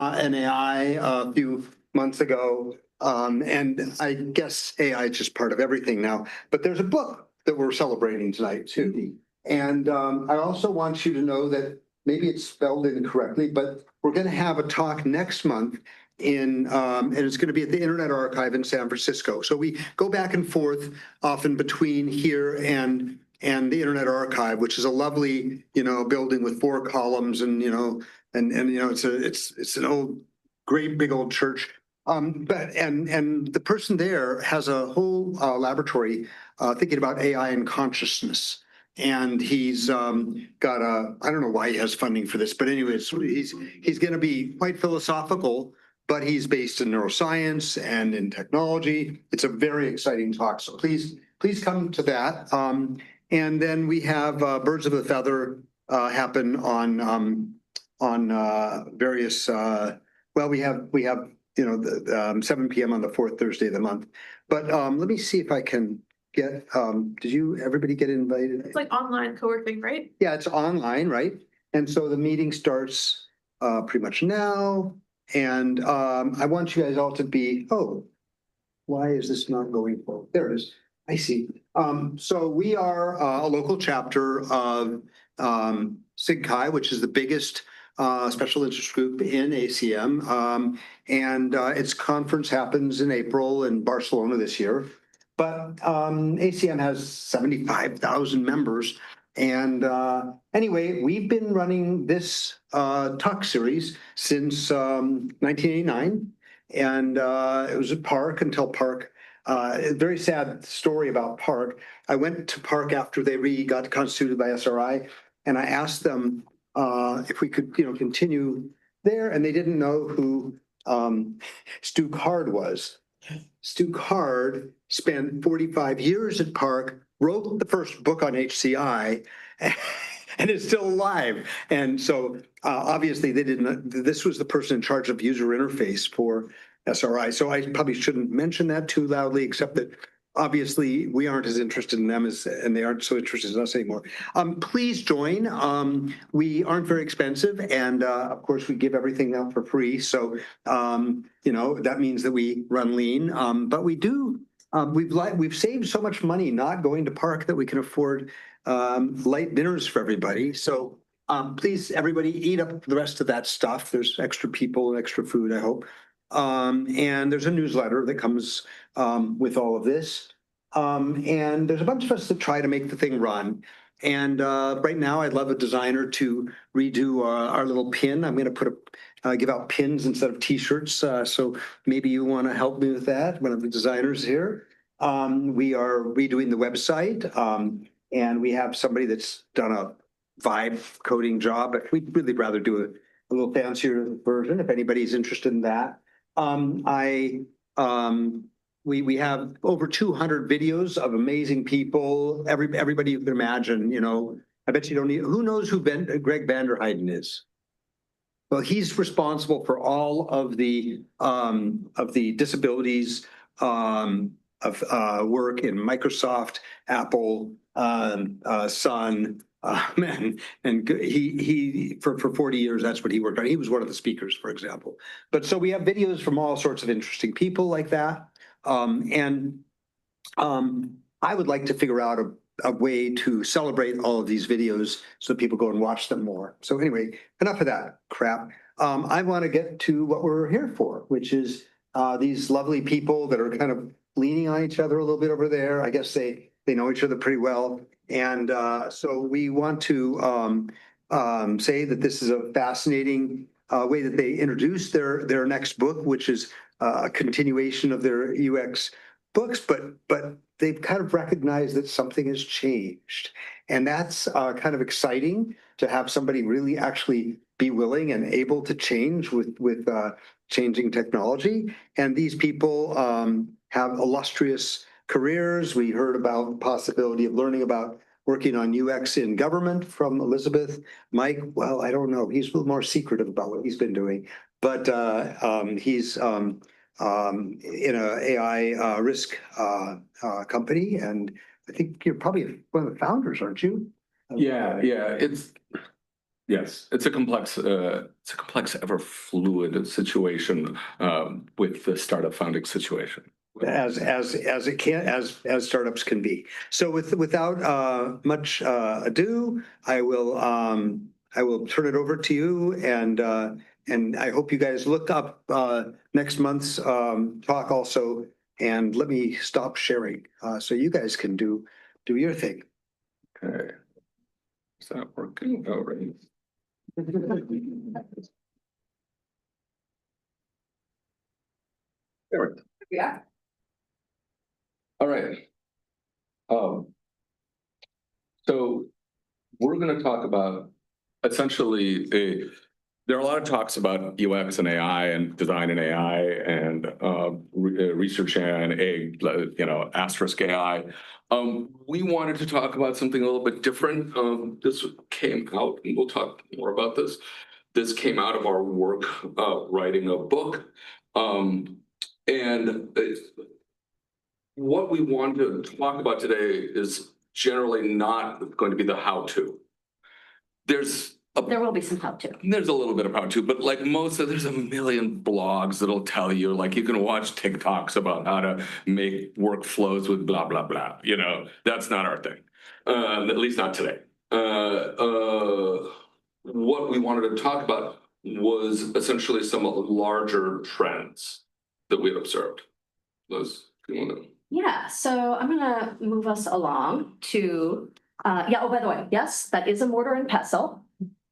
an AI a few months ago, and I guess AI is just part of everything now. But there's a book that we're celebrating tonight too, and I also want you to know that maybe it's spelled incorrectly, but we're going to have a talk next month and it's going to be at the Internet Archive in San Francisco. So we go back and forth often between here and the Internet Archive, which is a lovely, building with 4 columns and it's an old, great big old church. But the person there has a whole laboratory thinking about AI and consciousness. And he's got I don't know why he has funding for this, but anyways, he's going to be quite philosophical, but he's based in neuroscience and in technology. It's a very exciting talk. So please come to that. And then we have Birds of a Feather happen on various. Well, we have the 7 p.m. on the 4th Thursday of the month. But let me see if I can get. Did everybody get invited? It's like online co-working, right? Yeah, it's online, right? And so the meeting starts pretty much now. And I want you guys all to be. Oh, why is this not going forward? There it is. I see. So we are a local chapter of SIG-Chi, which is the biggest special interest group in ACM. And its conference happens in April in Barcelona this year. But ACM has 75,000 members. And anyway, we've been running this talk series since 1989. And it was at Park until Park. A very sad story about Park. I went to Park after they got constituted by SRI, and I asked them if we could, continue there, and they didn't know who Stu Card was. Stu Card spent 45 years at Park, wrote the first book on HCI, and is still alive. And so obviously they didn't. This was the person in charge of user interface for SRI. So I probably shouldn't mention that too loudly, except that obviously we aren't as interested in them and they aren't so interested in us anymore. Please join. We aren't very expensive, and of course we give everything out for free. So that means that we run lean, but we do. We've saved so much money not going to Park that we can afford light dinners for everybody. So please, everybody, eat up the rest of that stuff. There's extra people and extra food, I hope. And there's a newsletter that comes with all of this. And there's a bunch of us that try to make the thing run. And right now, I'd love a designer to redo our little pin. I'm going to give out pins instead of T-shirts. So maybe you want to help me with that. One of the designers here. We are redoing the website, and we have somebody that's done a vibe coding job. But we'd really rather do a little fancier version if anybody's interested in that. We have over 200 videos of amazing people, everybody you can imagine, I bet you don't need, who knows who Greg Vanderheiden is? Well, he's responsible for all of the disabilities of work in Microsoft, Apple, Sun, and he for 40 years, that's what he worked on. He was one of the speakers, for example. But so we have videos from all sorts of interesting people like that. I would like to figure out a way to celebrate all of these videos so people go and watch them more. So anyway, enough of that crap. I want to get to what we're here for, which is these lovely people that are kind of leaning on each other a little bit over there. I guess they know each other pretty well. And so we want to say that this is a fascinating way that they introduce their next book, which is a continuation of their UX books, but they've kind of recognized that something has changed. And that's kind of exciting to have somebody really actually be willing and able to change with changing technology. And these people have illustrious careers. We heard about the possibility of learning about working on UX in government from Elizabeth. Mike, well, I don't know. He's a little more secretive about what he's been doing, but he's in an AI risk company. And I think you're probably one of the founders, aren't you? Yeah. Yes, it's a complex, ever fluid situation with the startup founding situation. As it can, as startups can be. So without much ado, I will turn it over to you, and I hope you guys look up next month's talk also, and let me stop sharing so you guys can do your thing. Okay. Is that working? Oh, right. There we go. Yeah. All right. So we're going to talk about essentially there are a lot of talks about UX and AI and design and AI and research and asterisk AI. We wanted to talk about something a little bit different. This came out, and we'll talk more about this. This came out of our work writing a book. And what we want to talk about today is generally not going to be the how-to. There will be some how-to. There's a little bit of how-to, but like there's a million blogs that'll tell you, like you can watch TikToks about how to make workflows with blah, blah, blah. That's not our thing, at least not today. What we wanted to talk about was essentially some larger trends that we had observed. Liz, do you want to? Yeah, so I'm gonna move us along to, oh, by the way, yes, that is a mortar and pestle.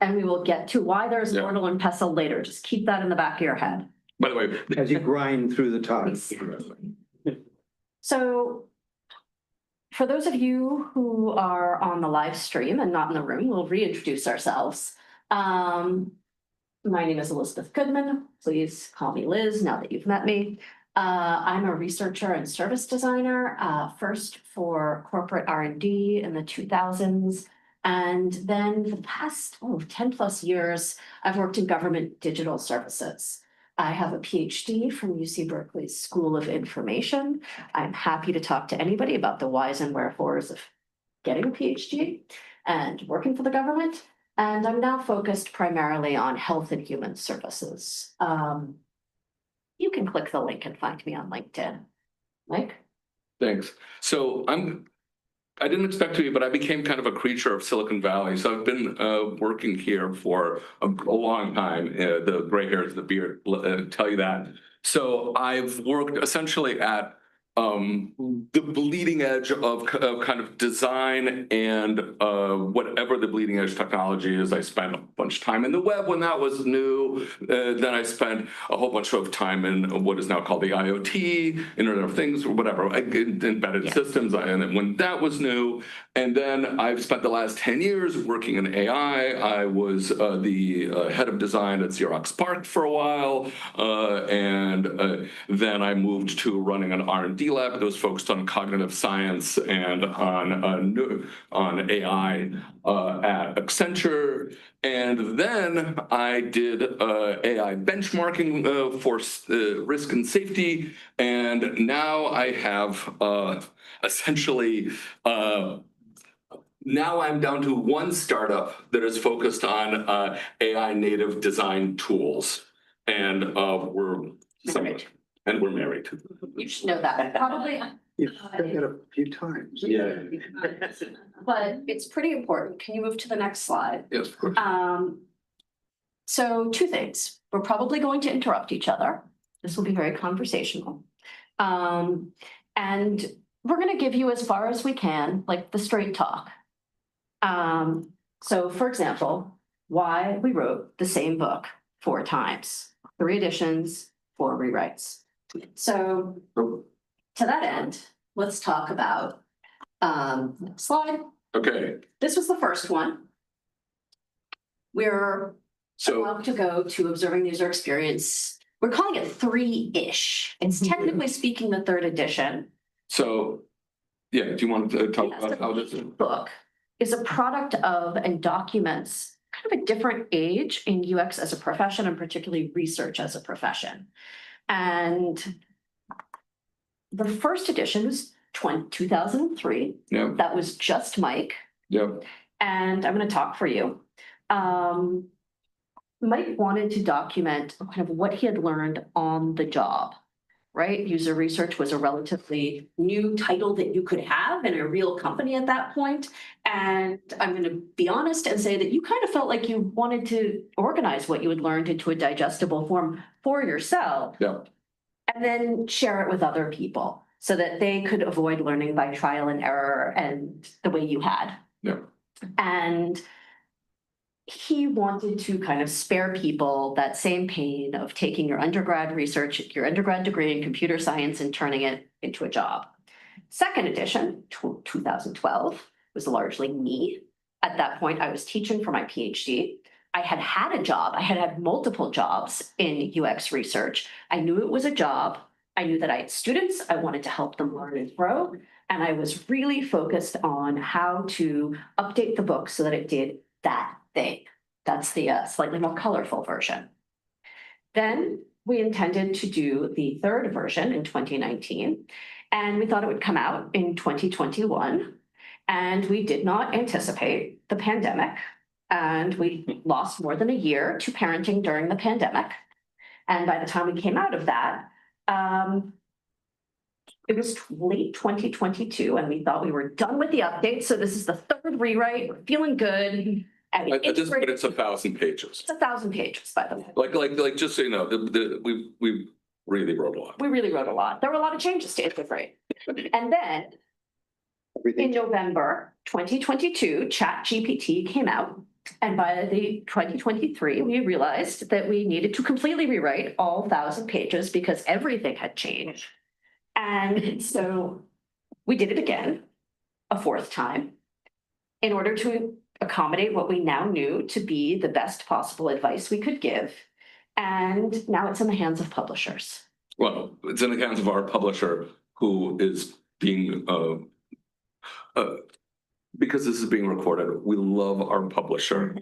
And we will get to why there's mortar and pestle later. Just keep that in the back of your head. By the way, As you grind through the talk. So for those of you who are on the live stream and not in the room, we'll reintroduce ourselves. My name is Elizabeth Goodman. Please call me Liz now that you've met me. I'm a researcher and service designer, first for corporate R&D in the 2000s. And then for the past 10 plus years, I've worked in government digital services. I have a PhD from UC Berkeley's School of Information. I'm happy to talk to anybody about the whys and wherefores of getting a PhD and working for the government. And I'm now focused primarily on health and human services. You can click the link and find me on LinkedIn. Mike? Thanks. So I didn't expect to be, but I became kind of a creature of Silicon Valley. So I've been working here for a long time. The gray hairs, the beard tell you that. So I've worked essentially at the bleeding edge of kind of design and whatever the bleeding edge technology is. I spent a bunch of time in the web when that was new. Then I spent a whole bunch of time in what is now called the IoT, Internet of Things, or whatever, embedded systems, and when that was new. And then I've spent the last 10 years working in AI. I was the head of design at Xerox PARC for a while, and then I moved to running an R&D lab that was focused on cognitive science and on AI at Accenture. And then I did AI benchmarking for risk and safety. And now I have essentially now I'm down to one startup that is focused on AI native design tools. And we're married. You should know that. Probably. You've said that a few times. Yeah. But it's pretty important. Can you move to the next slide? Yes, of course. So two things. We're probably going to interrupt each other. This will be very conversational. And we're going to give you as far as we can, like the straight talk. So for example, why we wrote the same book 4 times, 3 editions, 4 rewrites. So to that end, let's talk about next slide. Okay. This was the first one. We're about to go to observing user experience. We're calling it 3-ish. It's technically speaking the 3rd edition. So, yeah, do you want to talk about how this book is a product of and documents kind of a different age in UX as a profession, and particularly research as a profession. And the first edition was 2003. Yeah. That was just Mike. Yeah. And I'm going to talk for you. Mike wanted to document kind of what he had learned on the job, right? User research was a relatively new title that you could have in a real company at that point. And I'm going to be honest and say that you kind of felt like you wanted to organize what you had learned into a digestible form for yourself. Yeah. And then share it with other people so that they could avoid learning by trial and error and the way you had. Yeah. And he wanted to kind of spare people that same pain of taking your undergrad research, your undergrad degree in computer science and turning it into a job. Second edition, 2012, was largely me. At that point, I was teaching for my PhD. I had had a job. I had had multiple jobs in UX research. I knew it was a job. I knew that I had students. I wanted to help them learn and grow. And I was really focused on how to update the book so that it did that thing. That's the slightly more colorful version. Then we intended to do the third version in 2019, and we thought it would come out in 2021. And we did not anticipate the pandemic. And we lost more than a year to parenting during the pandemic. And by the time we came out of that, it was late 2022, and we thought we were done with the update. So this is the third rewrite. We're feeling good. And At this point, it's 1,000 pages. It's 1,000 pages, by the way. Like, just so you know, we really wrote a lot. We really wrote a lot. There were a lot of changes to integrate. And then in November 2022, ChatGPT came out. And by the 2023, we realized that we needed to completely rewrite all 1,000 pages because everything had changed. And so we did it again, a fourth time, in order to accommodate what we now knew to be the best possible advice we could give. And now it's in the hands of publishers. Well, it's in the hands of our publisher, who is being, because this is being recorded, we love our publisher.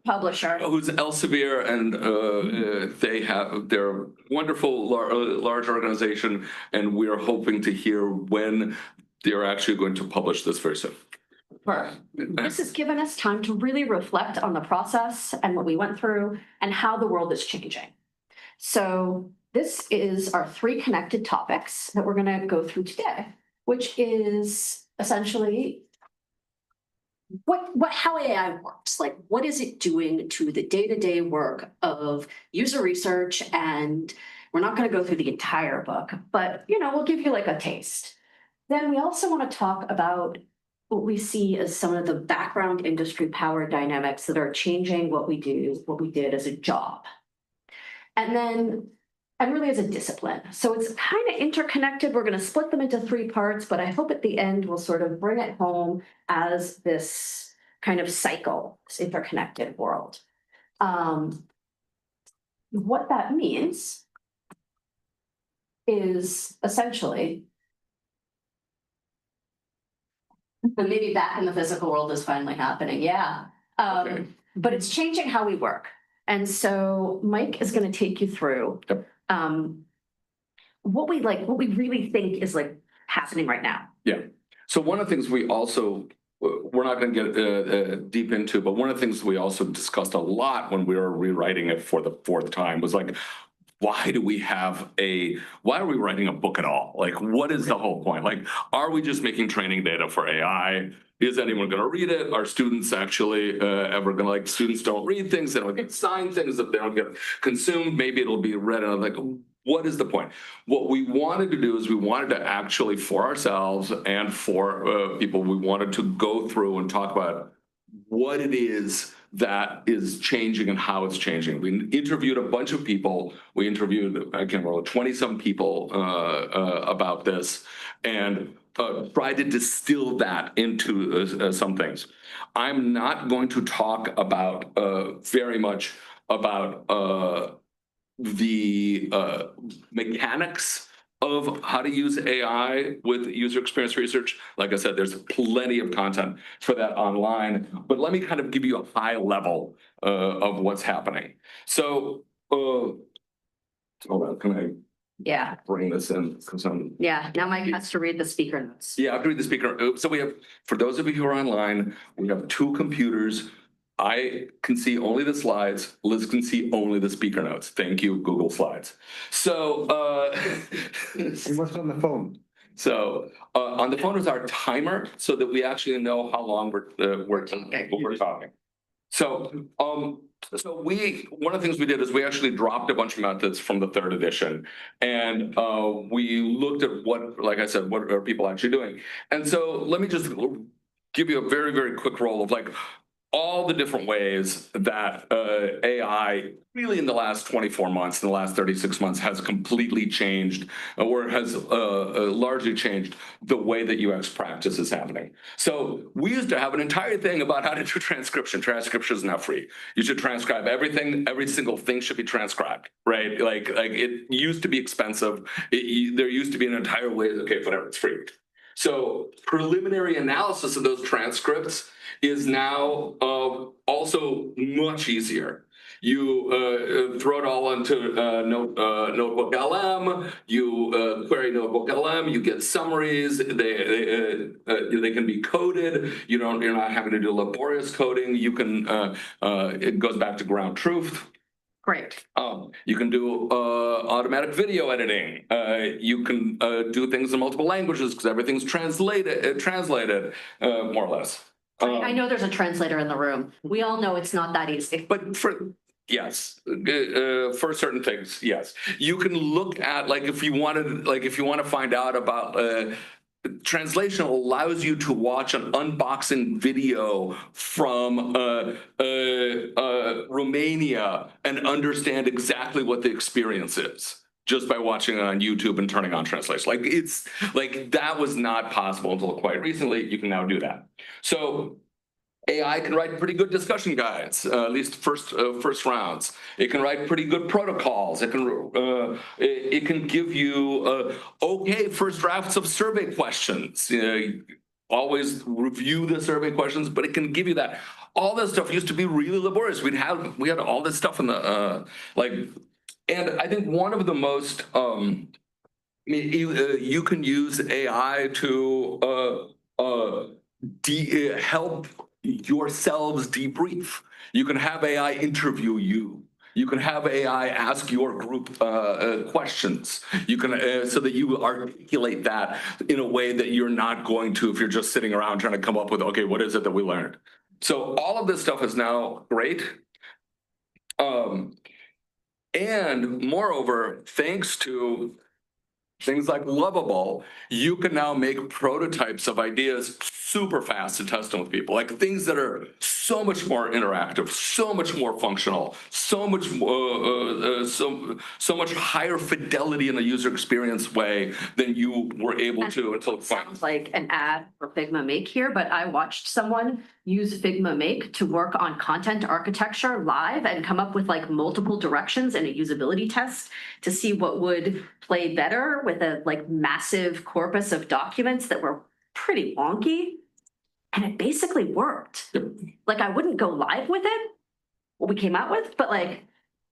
Publisher. Who's Elsevier, and they're a wonderful, large organization, and we're hoping to hear when they're actually going to publish this very soon. This has given us time to really reflect on the process and what we went through and how the world is changing. So this is our 3 connected topics that we're going to go through today, which is essentially how AI works. Like, what is it doing to the day-to-day work of user research? And we're not going to go through the entire book, but we'll give you like a taste. Then we also want to talk about what we see as some of the background industry power dynamics that are changing what we do, what we did as a job. And really as a discipline. So it's kind of interconnected. We're going to split them into 3 parts, but I hope at the end we'll sort of bring it home as this kind of cycle, this interconnected world. What that means is essentially, but maybe back in the physical world is finally happening. Yeah. Okay. But it's changing how we work. And so Mike is going to take you through what we really think is like happening right now. Yeah. So one of the things we also, we're not going to get deep into, but one of the things we also discussed a lot when we were rewriting it for the 4th time was like, why are we writing a book at all? Like, what is the whole point? Like, are we just making training data for AI? Is anyone going to read it? Are students actually ever going to, like, students don't read things, they don't get signed things, if they don't get consumed, maybe it'll be read, and I'm like, what is the point? What we wanted to do is we wanted to actually, for ourselves and for people, we wanted to go through and talk about what it is that is changing and how it's changing. We interviewed a bunch of people. We interviewed, I can't remember, 20-some people about this, and tried to distill that into some things. I'm not going to talk about very much about the mechanics of how to use AI with user experience research. Like I said, there's plenty of content for that online, but let me kind of give you a high level of what's happening. So, hold on, can I Yeah, bring this in because yeah. Now Mike has to read the speaker notes. yeah, I have to read the speaker. So we have, for those of you who are online, we have two computers. I can see only the slides. Liz can see only the speaker notes. Thank you, Google Slides. So, And what's on the phone? so on the phone is our timer so that we actually know how long we're talking. So, one of the things we did is we actually dropped a bunch of methods from the third edition. And we looked at what, like I said, what are people actually doing? And so let me just give you a very, very quick roll of like all the different ways that AI really in the last 24 months, in the last 36 months has completely changed or has largely changed the way that UX practice is happening. So we used to have an entire thing about how to do transcription. Transcription is now free. You should transcribe everything. Every single thing should be transcribed, right? Like it used to be expensive. There used to be an entire way, okay, whatever, it's free. So preliminary analysis of those transcripts is now also much easier. You throw it all into Notebook LM, you query Notebook LM, you get summaries, they can be coded, you're not having to do laborious coding, you can, it goes back to ground truth. Great. You can do automatic video editing. You can do things in multiple languages because everything's translated, more or less. I know there's a translator in the room. We all know it's not that easy. But for certain things, yes. You can look at if you want to find out about translation allows you to watch an unboxing video from Romania and understand exactly what the experience is just by watching it on YouTube and turning on translation. That was not possible until quite recently. You can now do that. So AI can write pretty good discussion guides, at least first rounds. It can write pretty good protocols. It can give you okay first drafts of survey questions. Always review the survey questions, but it can give you that. All that stuff used to be really laborious. We had all this stuff in the and I think one of the most you can use AI to help yourselves debrief. You can have AI interview you. You can have AI ask your group questions. You can so that you articulate that in a way that you're not going to if you're just sitting around trying to come up with, okay, what is it that we learned? So all of this stuff is now great. And moreover, thanks to things like Lovable, you can now make prototypes of ideas super fast to test them with people, like things that are so much more interactive, so much more functional, so much so much higher fidelity in the user experience way than you were able to until it sounds like an ad for Figma Make here, but I watched someone use Figma Make to work on content architecture live and come up with multiple directions and a usability test to see what would play better with a massive corpus of documents that were pretty wonky. And it basically worked. I wouldn't go live with it, what we came out with, but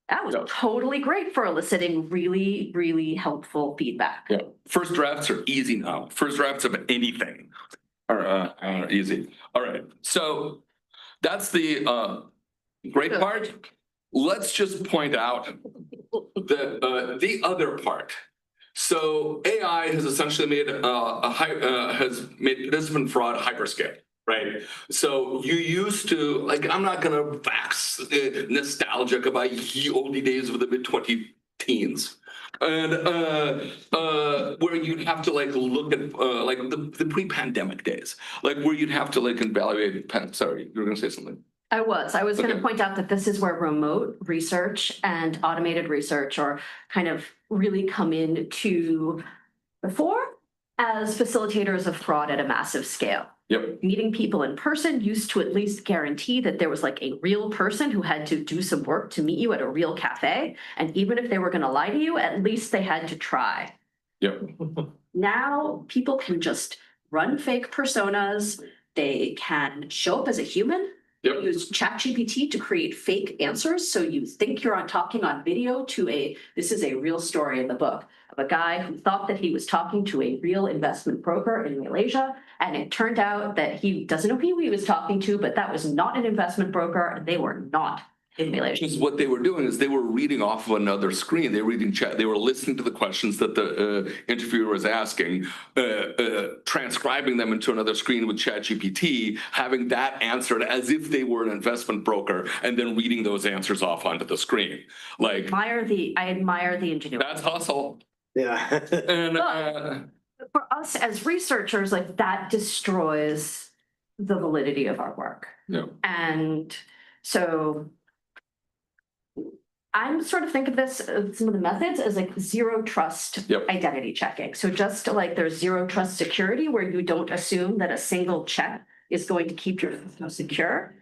that was totally great for eliciting really, really helpful feedback. Yeah. First drafts are easy now. First drafts of anything are easy. All right. So that's the great part. Let's just point out the other part. So AI has essentially made participant fraud hyperscale, right? So you used to I'm not going to wax nostalgic about ye olde days of the mid-2010s, and where you'd have to look at the pre-pandemic days, where you'd have to evaluate. Sorry, you were going to say something. I was going to point out that this is where remote research and automated research are kind of really come in to before as facilitators of fraud at a massive scale. Yep. Meeting people in person used to at least guarantee that there was a real person who had to do some work to meet you at a real cafe. And even if they were going to lie to you, at least they had to try. Yep. Now people can just run fake personas. They can show up as a human. Yep. Use ChatGPT to create fake answers. So you think you're talking on video to this is a real story in the book of a guy who thought that he was talking to a real investment broker in Malaysia. And it turned out that he doesn't know who he was talking to, but that was not an investment broker and they were not in Malaysia. Because what they were doing is they were reading off of another screen. They were reading chat. They were listening to the questions that the interviewer was asking, transcribing them into another screen with ChatGPT, having that answered as if they were an investment broker, and then reading those answers off onto the screen. Like I admire the ingenuity. that's hustle. Yeah. And For us as researchers, like that destroys the validity of our work. yeah. And so I'm sort of think of this, some of the methods as like zero trust Yep. identity checking. So just like there's zero trust security where you don't assume that a single check is going to keep your system secure.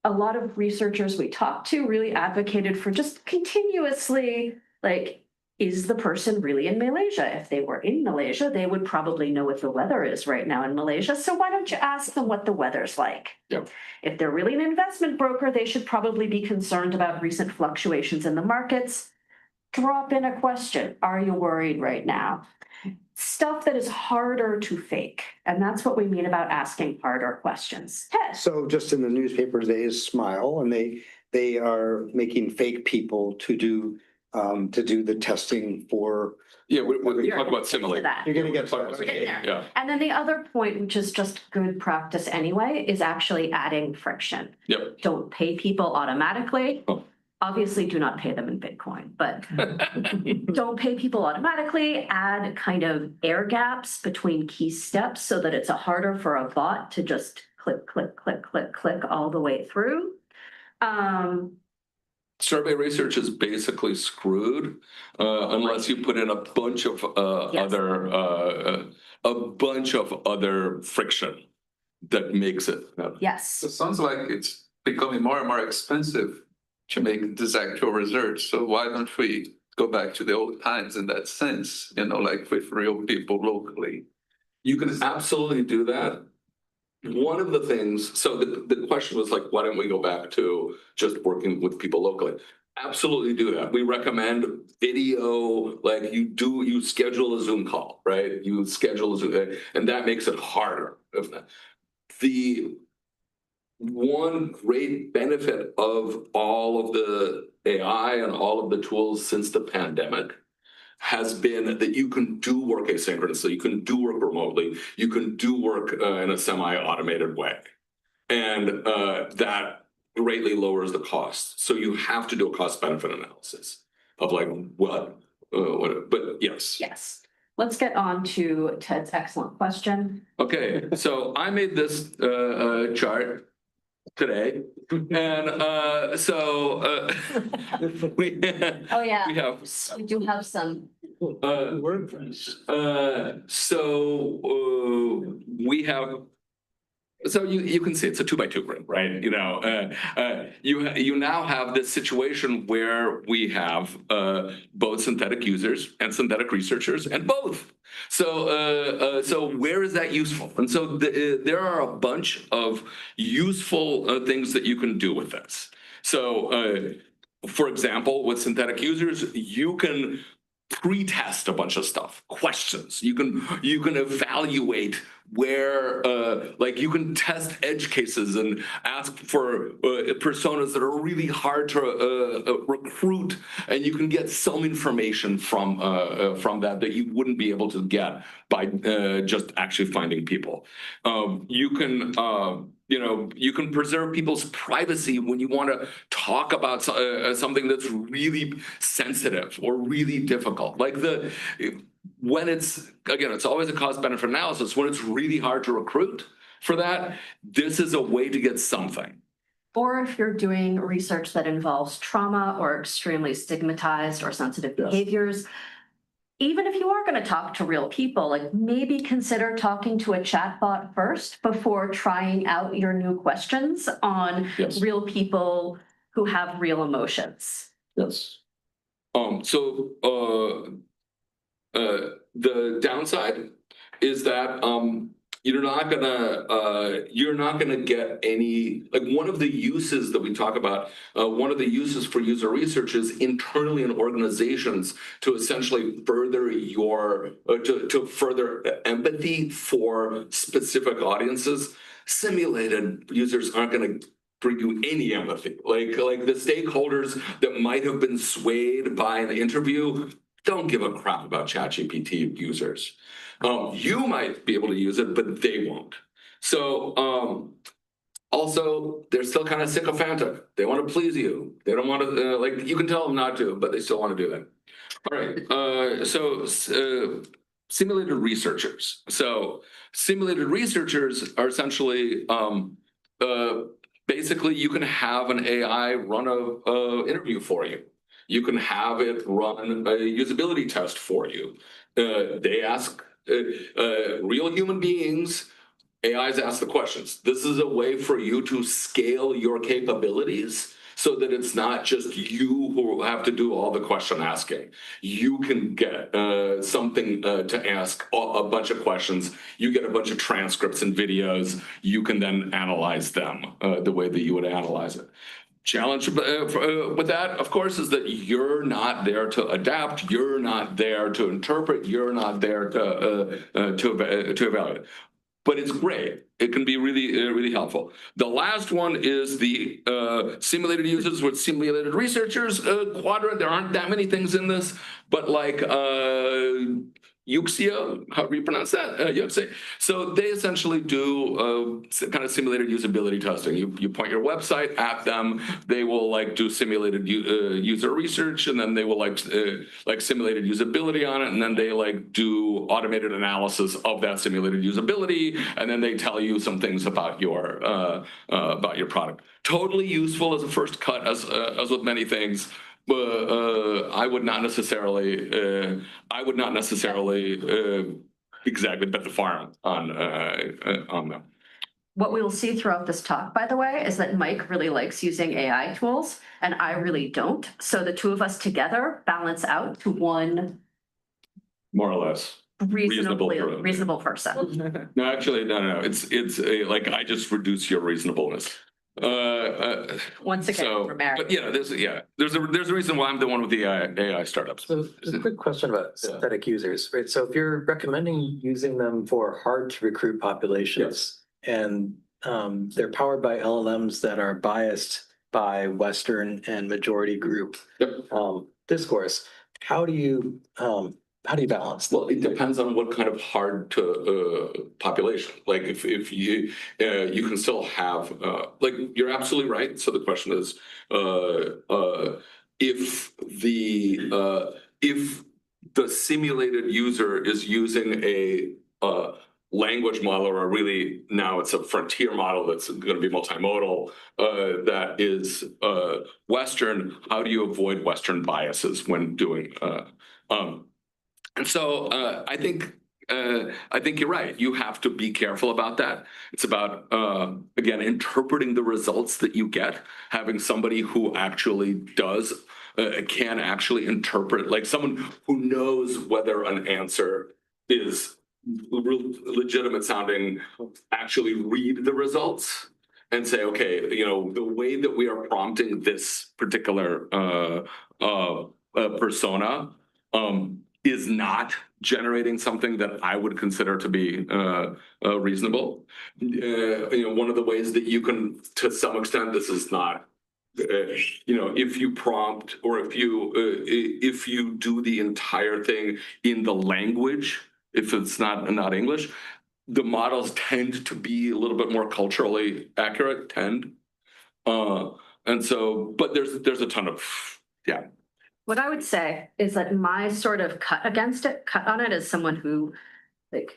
A lot of researchers we talked to really advocated for just continuously, like, is the person really in Malaysia? If they were in Malaysia, they would probably know what the weather is right now in Malaysia. So why don't you ask them what the weather's like? Yep. If they're really an investment broker, they should probably be concerned about recent fluctuations in the markets. Drop in a question. Are you worried right now? Stuff that is harder to fake. And that's what we mean about asking harder questions. Ted. So just in the newspapers, they is Smile, and they are making fake people to do the testing for. Yeah, we You're talk about gonna simulate. get to that. You're gonna get to Talk that. about We're getting simulate. there. Yeah. And then the other point, which is just good practice anyway, is actually adding friction. Yep. Don't pay people automatically. Oh. Obviously, do not pay them in Bitcoin, but don't pay people automatically. Add kind of air gaps between key steps so that it's harder for a bot to just click, click, click, click, click all the way through. Survey research is basically screwed unless you put in a bunch of Yes. other friction that makes it. Yes. It sounds like it's becoming more and more expensive to make this actual research. So why don't we go back to the old times in that sense, like with real people locally? You can absolutely do that. One of the things, so the question was like, why don't we go back to just working with people locally? Absolutely do that. We recommend video, like you schedule a Zoom call, right? You schedule a Zoom, and that makes it harder. The one great benefit of all of the AI and all of the tools since the pandemic has been that you can do work asynchronously, you can do work remotely, you can do work in a semi-automated way. And that greatly lowers the cost. So you have to do a cost benefit analysis of like what, but yes. Yes. Let's get on to Ted's excellent question. Okay, so I made this chart today, and so we Oh, yeah. we have We do have some. we have. So you can see it's a 2x2 grid, right? You now have this situation where we have both synthetic users and synthetic researchers, and both. So where is that useful? And so there are a bunch of useful things that you can do with this. So, for example, with synthetic users, you can pre-test a bunch of stuff, questions. You can evaluate where, like you can test edge cases and ask for personas that are really hard to recruit, and you can get some information from that you wouldn't be able to get by just actually finding people. You can preserve people's privacy when you want to talk about something that's really sensitive or really difficult. Like when it's always a cost benefit analysis. When it's really hard to recruit for that, this is a way to get something. Or if you're doing research that involves trauma or extremely stigmatized or sensitive behaviors, even if you are going to talk to real people, like maybe consider talking to a chatbot first before trying out your new questions on real people who have real emotions. Yes. The downside is that you're not gonna get any, like, one of the uses that we talk about, one of the uses for user research is internally in organizations to essentially further to further empathy for specific audiences. Simulated users aren't gonna bring you any empathy. Like the stakeholders that might have been swayed by an interview don't give a crap about ChatGPT users. You might be able to use it, but they won't. So also, they're still kind of sycophantic. They want to please you. They don't want to, like, you can tell them not to, but they still want to do that. All right, simulated researchers. So simulated researchers are essentially, basically you can have an AI run a interview for you. You can have it run a usability test for you. They ask real human beings, AIs ask the questions. This is a way for you to scale your capabilities so that it's not just you who have to do all the question asking. You can get something to ask a bunch of questions. You get a bunch of transcripts and videos. You can then analyze them the way that you would analyze it. Challenge with that, of course, is that you're not there to adapt. You're not there to interpret. You're not there to evaluate. But it's great. It can be really helpful. The last one is the simulated users with simulated researchers quadrant. There aren't that many things in this, but like Yuxia, how do you pronounce that? Yuxia. So they essentially do kind of simulated usability testing. You point your website at them, they will like do simulated user research, and then they will like simulated usability on it, and then they like do automated analysis of that simulated usability, and then they tell you some things about your product. Totally useful as a first cut, as with many things. I would not necessarily exactly bet the farm on them. What we will see throughout this talk, by the way, is that Mike really likes using AI tools and I really don't. So the two of us together balance out to one More or less. reasonable person. No, actually, no. It's like I just reduce your reasonableness. Once again, we're married. But there's a reason why I'm the one with the AI startups. So there's a quick question about synthetic users, right? So if you're recommending using them for hard to recruit populations, and they're powered by LLMs that are biased by Western and majority group discourse, how do you balance that? Well, it depends on what kind of hard to population. Like if you you can still have like you're absolutely right. So the question is if the simulated user is using a language model, or really now it's a frontier model that's going to be multimodal, that is Western, how do you avoid Western biases when doing and so I think you're right. You have to be careful about that. It's about, again, interpreting the results that you get, having somebody who actually can actually interpret, like someone who knows whether an answer is legitimate sounding, actually read the results and say, okay, the way that we are prompting this particular persona is not generating something that I would consider to be reasonable. One of the ways that you can, to some extent, this is not, if you prompt or if you do the entire thing in the language, if it's not English, the models tend to be a little bit more culturally accurate. And so, but there's a ton of What I would say is that my sort of cut on it as someone who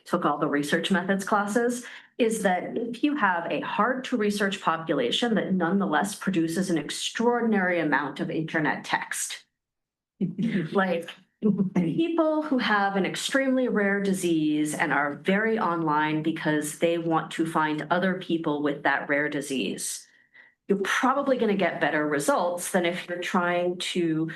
took all the research methods classes, is that if you have a hard to research population that nonetheless produces an extraordinary amount of internet text, like people who have an extremely rare disease and are very online because they want to find other people with that rare disease, you're probably going to get better results than if you're trying to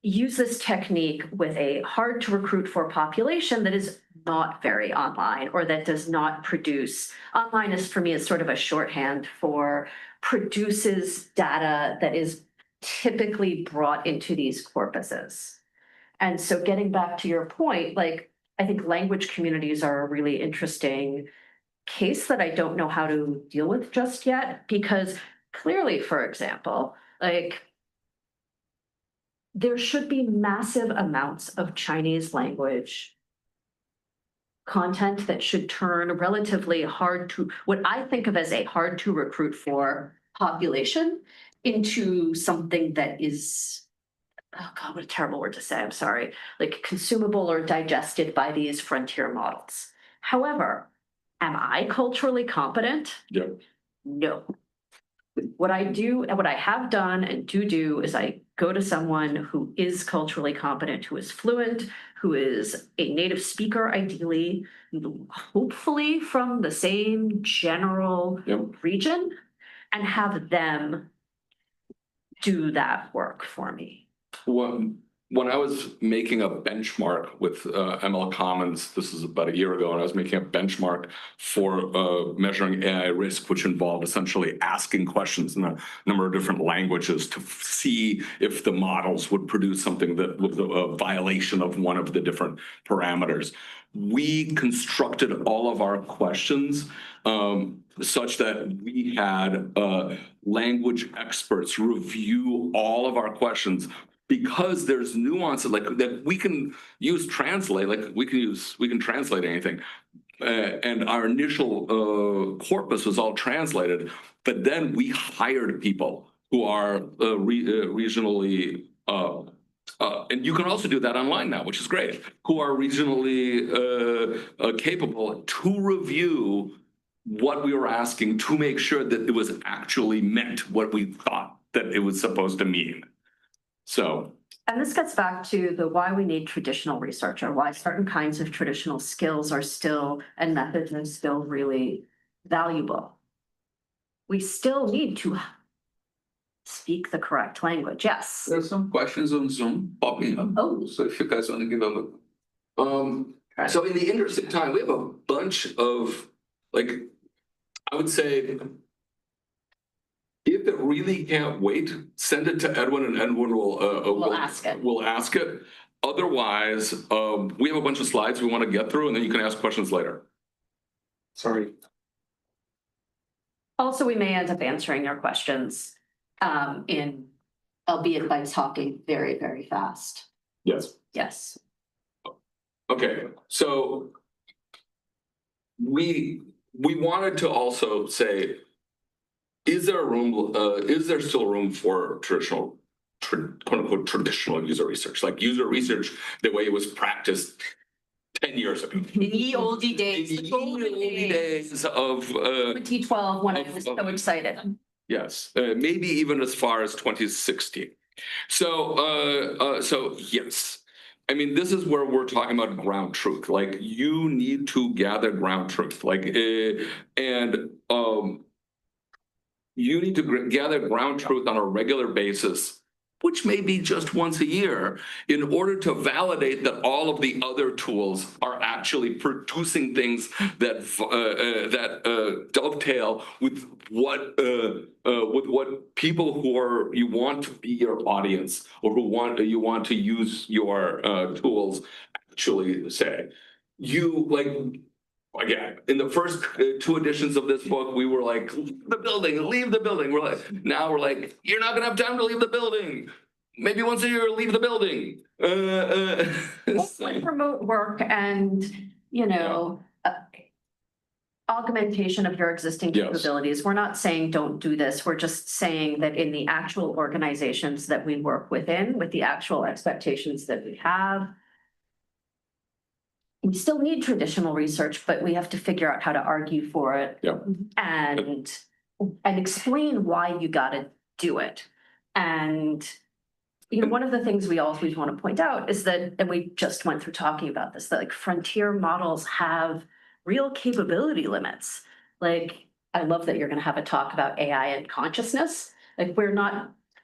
use this technique with a hard to recruit for population that is not very online or that does not produce. Online is for me is sort of a shorthand for produces data that is typically brought into these corpuses. And so getting back to your point, like I think language communities are a really interesting case that I don't know how to deal with just yet, because clearly, for example, like there should be massive amounts of Chinese language content that should turn relatively hard to, what I think of as a hard to recruit for population, into something that is, oh God, what a terrible word to say, I'm sorry, like consumable or digested by these frontier models. However, am I culturally competent? Yeah. No. What I do and what I have done and do is I go to someone who is culturally competent, who is fluent, who is a native speaker, ideally, hopefully from the same general region, and have them do that work for me. When I was making a benchmark with ML Commons, this is about a year ago, and I was making a benchmark for measuring AI risk, which involved essentially asking questions in a number of different languages to see if the models would produce something that was a violation of one of the different parameters. We constructed all of our questions such that we had language experts review all of our questions, because there's nuance like that we can use translate, like we can translate anything. And our initial corpus was all translated, but then we hired people who are regionally, and you can also do that online now, which is great, who are regionally capable to review what we were asking to make sure that it was actually meant what we thought that it was supposed to mean. So, and this gets back to the why we need traditional research, or why certain kinds of traditional skills are still and methods are still really valuable. We still need to speak the correct language. Yes. There's some questions on Zoom popping up. Oh. So if you guys want to give a look. So in the interest of time, we have a bunch of, like, I would say, if it really can't wait, send it to Edwin, and Edwin will ask it. We'll ask it. Otherwise, we have a bunch of slides we want to get through, and then you can ask questions later. Sorry. Also, we may end up answering your questions albeit by talking very, very fast. Yes. Yes. Okay, so we wanted to also say, is there still room for traditional, quote unquote, traditional user research, like user research the way it was practiced 10 years ago? In the oldie days. In the oldie days of 2012, when I was so excited. Yes, maybe even as far as 2016. So yes. I mean, this is where we're talking about ground truth. Like, you need to gather ground truth, like, and you need to gather ground truth on a regular basis, which may be just once a year, in order to validate that all of the other tools are actually producing things that dovetail with what people who are you want to be your audience, or who you want to use your tools actually say. You, like, again, in the first 2 editions of this book, we were like, leave the building. We're like, now we're like, you're not gonna have time to leave the building. Maybe once a year, leave the building. Like remote work and, augmentation of your existing capabilities. Yes. We're not saying don't do this. We're just saying that in the actual organizations that we work within, with the actual expectations that we have, we still need traditional research, but we have to figure out how to argue for it and explain why you got to do it. And one of the things we always want to point out is that, and we just went through talking about this, that like frontier models have real capability limits. Like, I love that you're going to have a talk about AI and consciousness. Like, we're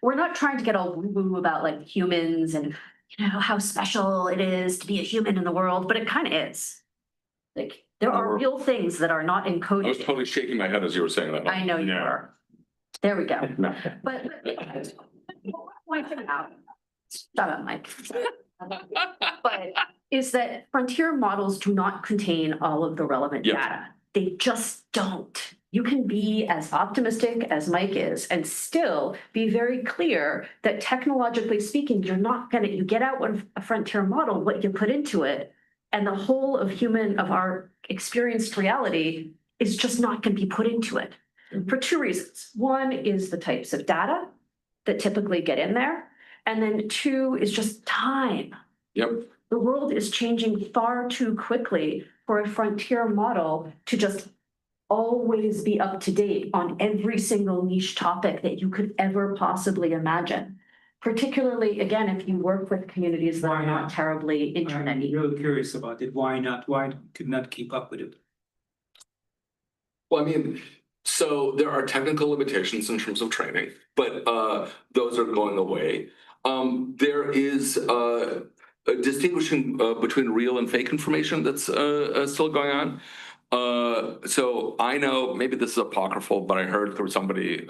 we're not trying to get all woo-woo about like humans and, how special it is to be a human in the world, but it kind of is. Like, there are real things that are not I was encoded. totally shaking my head as you were saying that. I know you Yeah. were. There we go. No. But point it out. Shut up, Mike. But is that frontier models do not contain all of the relevant Yes. data. They just don't. You can be as optimistic as Mike is and still be very clear that technologically speaking, you're not gonna, you get out a frontier model, what you put into it, and the whole of our experienced reality is just not gonna be put into it. For two reasons. One is the types of data that typically get in there. And then two is just time. Yep. The world is changing far too quickly for a frontier model to just always be up to date on every single niche topic that you could ever possibly imagine. Particularly, again, if you work with communities that Why are not not? terribly I'm internet-y. really curious about it. Why not? Why could not keep up with it? Well, I mean, so there are technical limitations in terms of training, but those are going away. There is a distinguishing between real and fake information that's still going on. So I know, maybe this is apocryphal, but I heard through somebody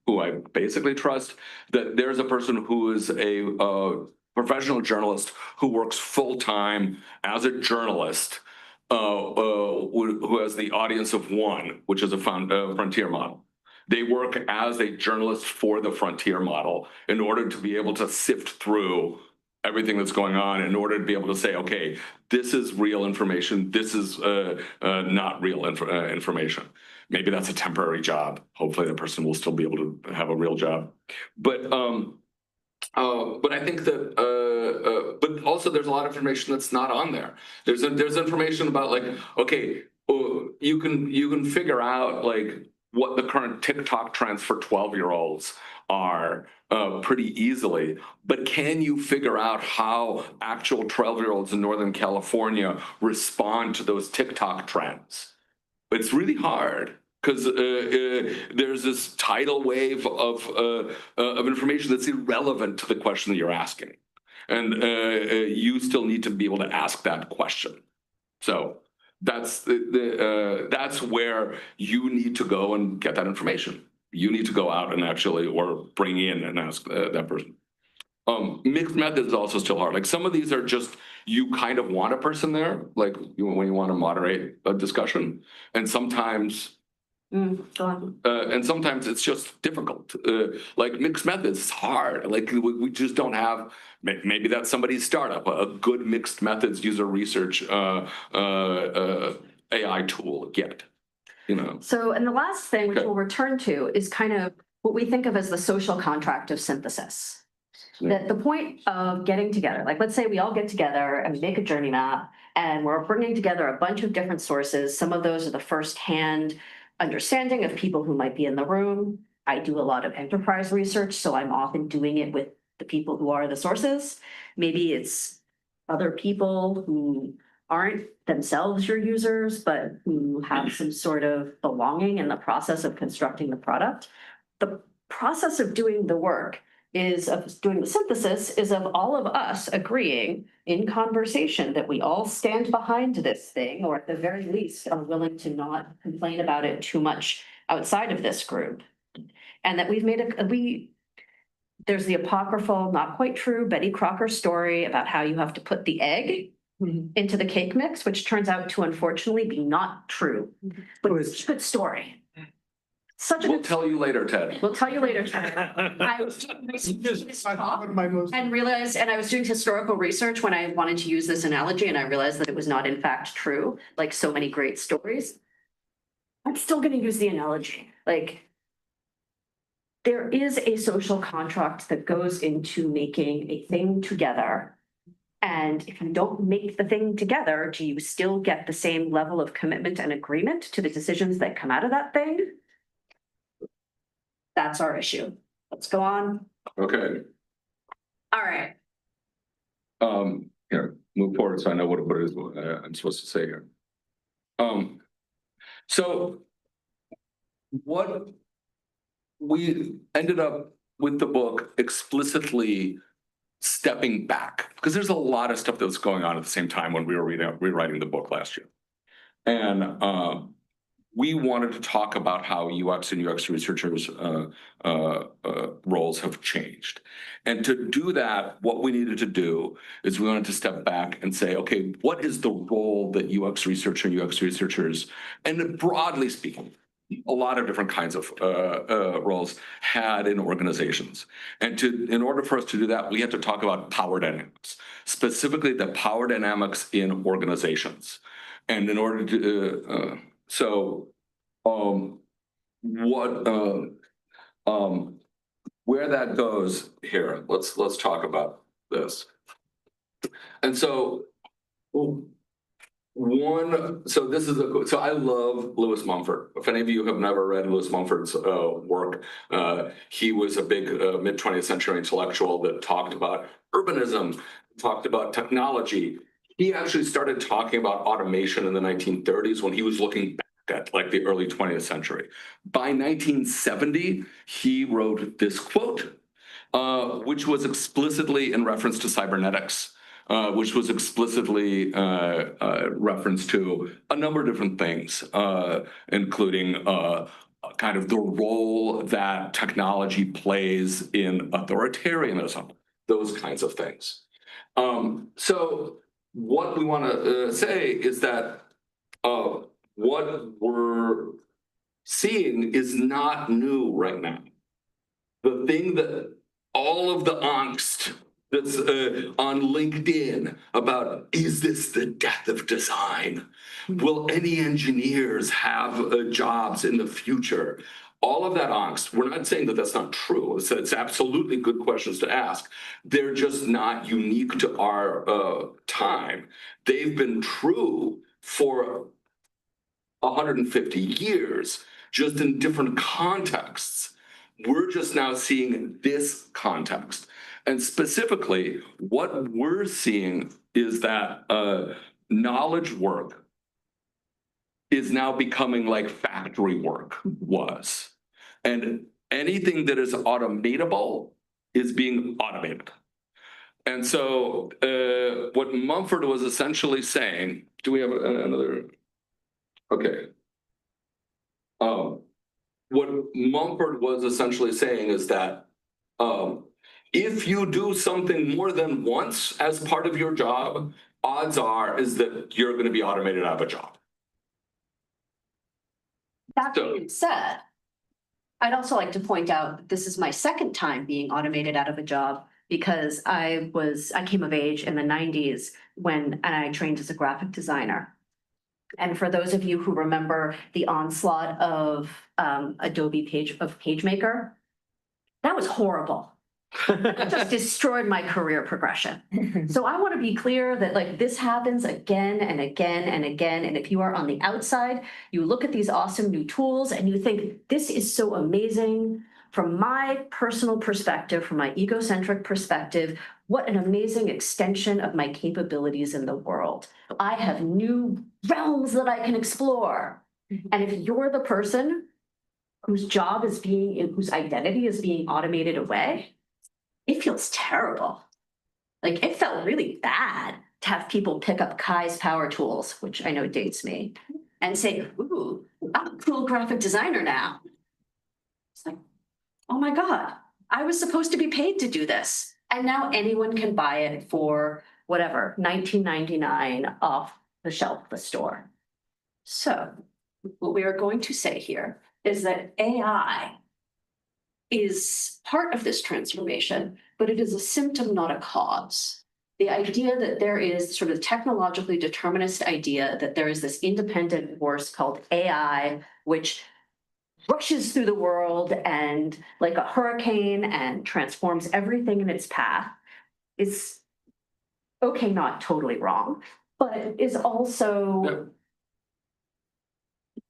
who I basically trust that there's a person who is a professional journalist who works full-time as a journalist who has the audience of one, which is a frontier model. They work as a journalist for the frontier model in order to be able to sift through everything that's going on, in order to be able to say, okay, this is real information, this is not real information. Maybe that's a temporary job. Hopefully the person will still be able to have a real job. But I think that, but also there's a lot of information that's not on there. There's information about like, okay, you can figure out like what the current TikTok trends for 12-year-olds are pretty easily, but can you figure out how actual 12-year-olds in Northern California respond to those TikTok trends? It's really hard. Because there's this tidal wave of information that's irrelevant to the question that you're asking, and you still need to be able to ask that question. So that's that's where you need to go and get that information. You need to go out and actually, or bring in and ask that person. Mixed methods is also still hard. Like some of these are just, you kind of want a person there, like when you want to moderate a discussion, and sometimes. Go on. And sometimes it's just difficult. Like mixed methods, it's hard. Like we just don't have. Maybe that's somebody's startup, a good mixed methods user research AI tool yet. So, and the last thing, which Okay. we'll return to, is kind of what we think of as the social contract of synthesis. That the point of getting together, like let's say we all get together and we make a journey map and we're bringing together a bunch of different sources. Some of those are the firsthand understanding of people who might be in the room. I do a lot of enterprise research, so I'm often doing it with the people who are the sources. Maybe it's other people who aren't themselves your users, but who have some sort of belonging in the process of constructing the product. The process of doing the work of doing the synthesis is of all of us agreeing in conversation that we all stand behind this thing, or at the very least are willing to not complain about it too much outside of this group. And that we've made there's the apocryphal, not quite true, Betty Crocker story about how you have to put the egg into the cake mix, which turns out to unfortunately be not true, but it's a good story. Such a We'll good tell you later, Ted. We'll tell you later, Ted. I was doing this talk and realized, and I was doing historical research when I wanted to use this analogy, and I realized that it was not in fact true, like so many great stories. I'm still gonna use the analogy. Like, there is a social contract that goes into making a thing together. And if you don't make the thing together, do you still get the same level of commitment and agreement to the decisions that come out of that thing? That's our issue. Let's go on. Okay. All right. Here, move forward so I know what it is I'm supposed to say here. So what we ended up with the book explicitly stepping back, because there's a lot of stuff that was going on at the same time when we were rewriting the book last year. And we wanted to talk about how UX and UX researchers' roles have changed. And to do that, what we needed to do is we wanted to step back and say, okay, what is the role that UX researcher and UX researchers, and broadly speaking, a lot of different kinds of roles had in organizations. And in order for us to do that, we had to talk about power dynamics, specifically the power dynamics in organizations. And in order to, where that goes here, let's talk about this. And so, so I love Lewis Mumford. If any of you have never read Lewis Mumford's work, he was a big mid-20th century intellectual that talked about urbanism, talked about technology. He actually started talking about automation in the 1930s when he was looking back at like the early 20th century. By 1970, he wrote this quote, which was explicitly in reference to cybernetics. Which was explicitly reference to a number of different things, including kind of the role that technology plays in authoritarianism, those kinds of things. So what we want to say is that what we're seeing is not new right now. The thing that all of the angst that's on LinkedIn about, is this the death of design? Will any engineers have jobs in the future? All of that angst, we're not saying that that's not true. It's absolutely good questions to ask. They're just not unique to our time. They've been true for 150 years, just in different contexts. We're just now seeing this context. And specifically, what we're seeing is that knowledge work is now becoming like factory work was. And anything that is automatable is being automated. And so what Mumford was essentially saying, do we have another? Okay. What Mumford was essentially saying is that if you do something more than once as part of your job, odds are is that you're going to be automated out of a job. That being said, I'd also like to point out that this is my second time being automated out of a job because I came of age in the 90s when I trained as a graphic designer. And for those of you who remember the onslaught of Adobe PageMaker, that was horrible. It just destroyed my career progression. So I want to be clear that like this happens again and again and again. And if you are on the outside, you look at these awesome new tools and you think this is so amazing. From my personal perspective, from my egocentric perspective, what an amazing extension of my capabilities in the world. I have new realms that I can explore. And if you're the person whose job is whose identity is being automated away, it feels terrible. Like it felt really bad to have people pick up Kai's power tools, which I know dates me, and say, ooh, I'm a cool graphic designer now. It's like, oh my God, I was supposed to be paid to do this. And now anyone can buy it for whatever, $19.99 off the shelf of the store. So what we are going to say here is that AI is part of this transformation, but it is a symptom, not a cause. The idea that there is sort of technologically determinist idea that there is this independent force called AI, which rushes through the world and like a hurricane and transforms everything in its path is okay, not totally wrong, but is also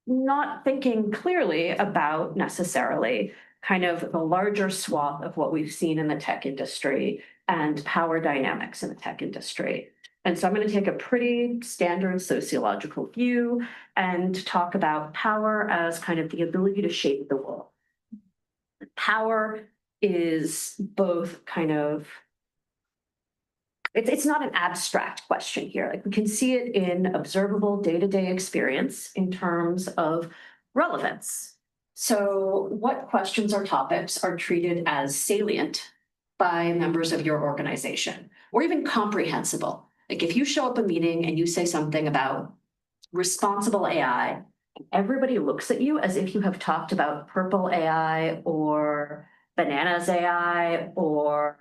not thinking clearly about necessarily kind of the larger swath of what we've seen in the tech industry and power dynamics in the tech industry. And so I'm going to take a pretty standard sociological view and talk about power as kind of the ability to shape the world. Power is both kind of, it's not an abstract question here. Like, we can see it in observable day-to-day experience in terms of relevance. So what questions or topics are treated as salient by members of your organization, or even comprehensible? Like, if you show up a meeting and you say something about responsible AI, everybody looks at you as if you have talked about purple AI or bananas AI or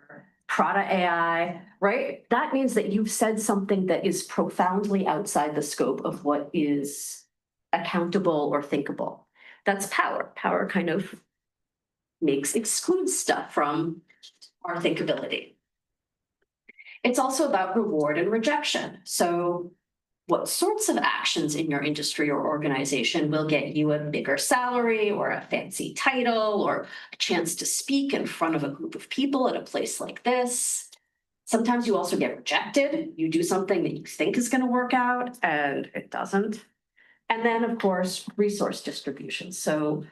Prada AI, right? That means that you've said something that is profoundly outside the scope of what is accountable or thinkable. That's power. Power kind of excludes stuff from our thinkability. It's also about reward and rejection. So what sorts of actions in your industry or organization will get you a bigger salary or a fancy title or a chance to speak in front of a group of people at a place like this? Sometimes you also get rejected. You do something that you think is going to work out and it doesn't. And then, of course, resource distribution. So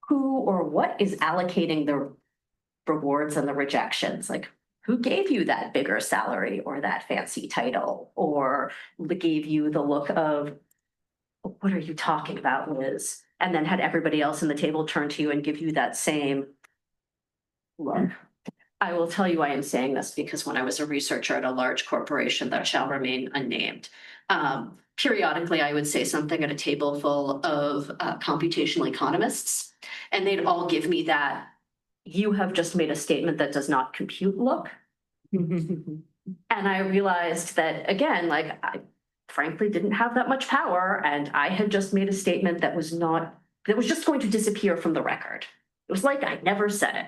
who or what is allocating the rewards and the rejections? Like, who gave you that bigger salary or that fancy title, or gave you the look of, what are you talking about, Liz? And then had everybody else in the table turn to you and give you that same look. I will tell you why I'm saying this, because when I was a researcher at a large corporation that shall remain unnamed, periodically I would say something at a table full of computational economists, and they'd all give me that, you have just made a statement that does not compute look. And I realized that, again, like, I frankly didn't have that much power, and I had just made a statement that was just going to disappear from the record. It was like I never said it.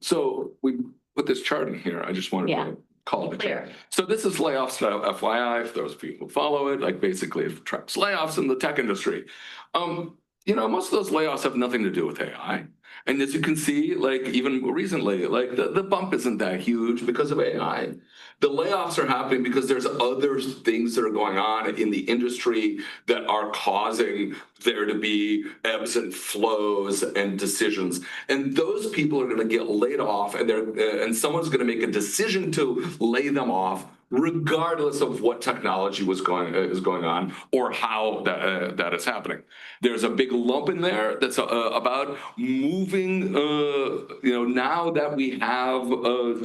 So we put this chart in here. I just wanted to call it Clear. clear. So this is layoffs FYI, for those people who follow it, like basically it tracks layoffs in the tech industry. Most of those layoffs have nothing to do with AI. And as you can see, like even recently, like the bump isn't that huge because of AI. The layoffs are happening because there's other things that are going on in the industry that are causing there to be ebbs and flows and decisions. And those people are going to get laid off, and someone's going to make a decision to lay them off, regardless of what technology is going on or how that is happening. There's a big lump in there that's about moving. Now that we have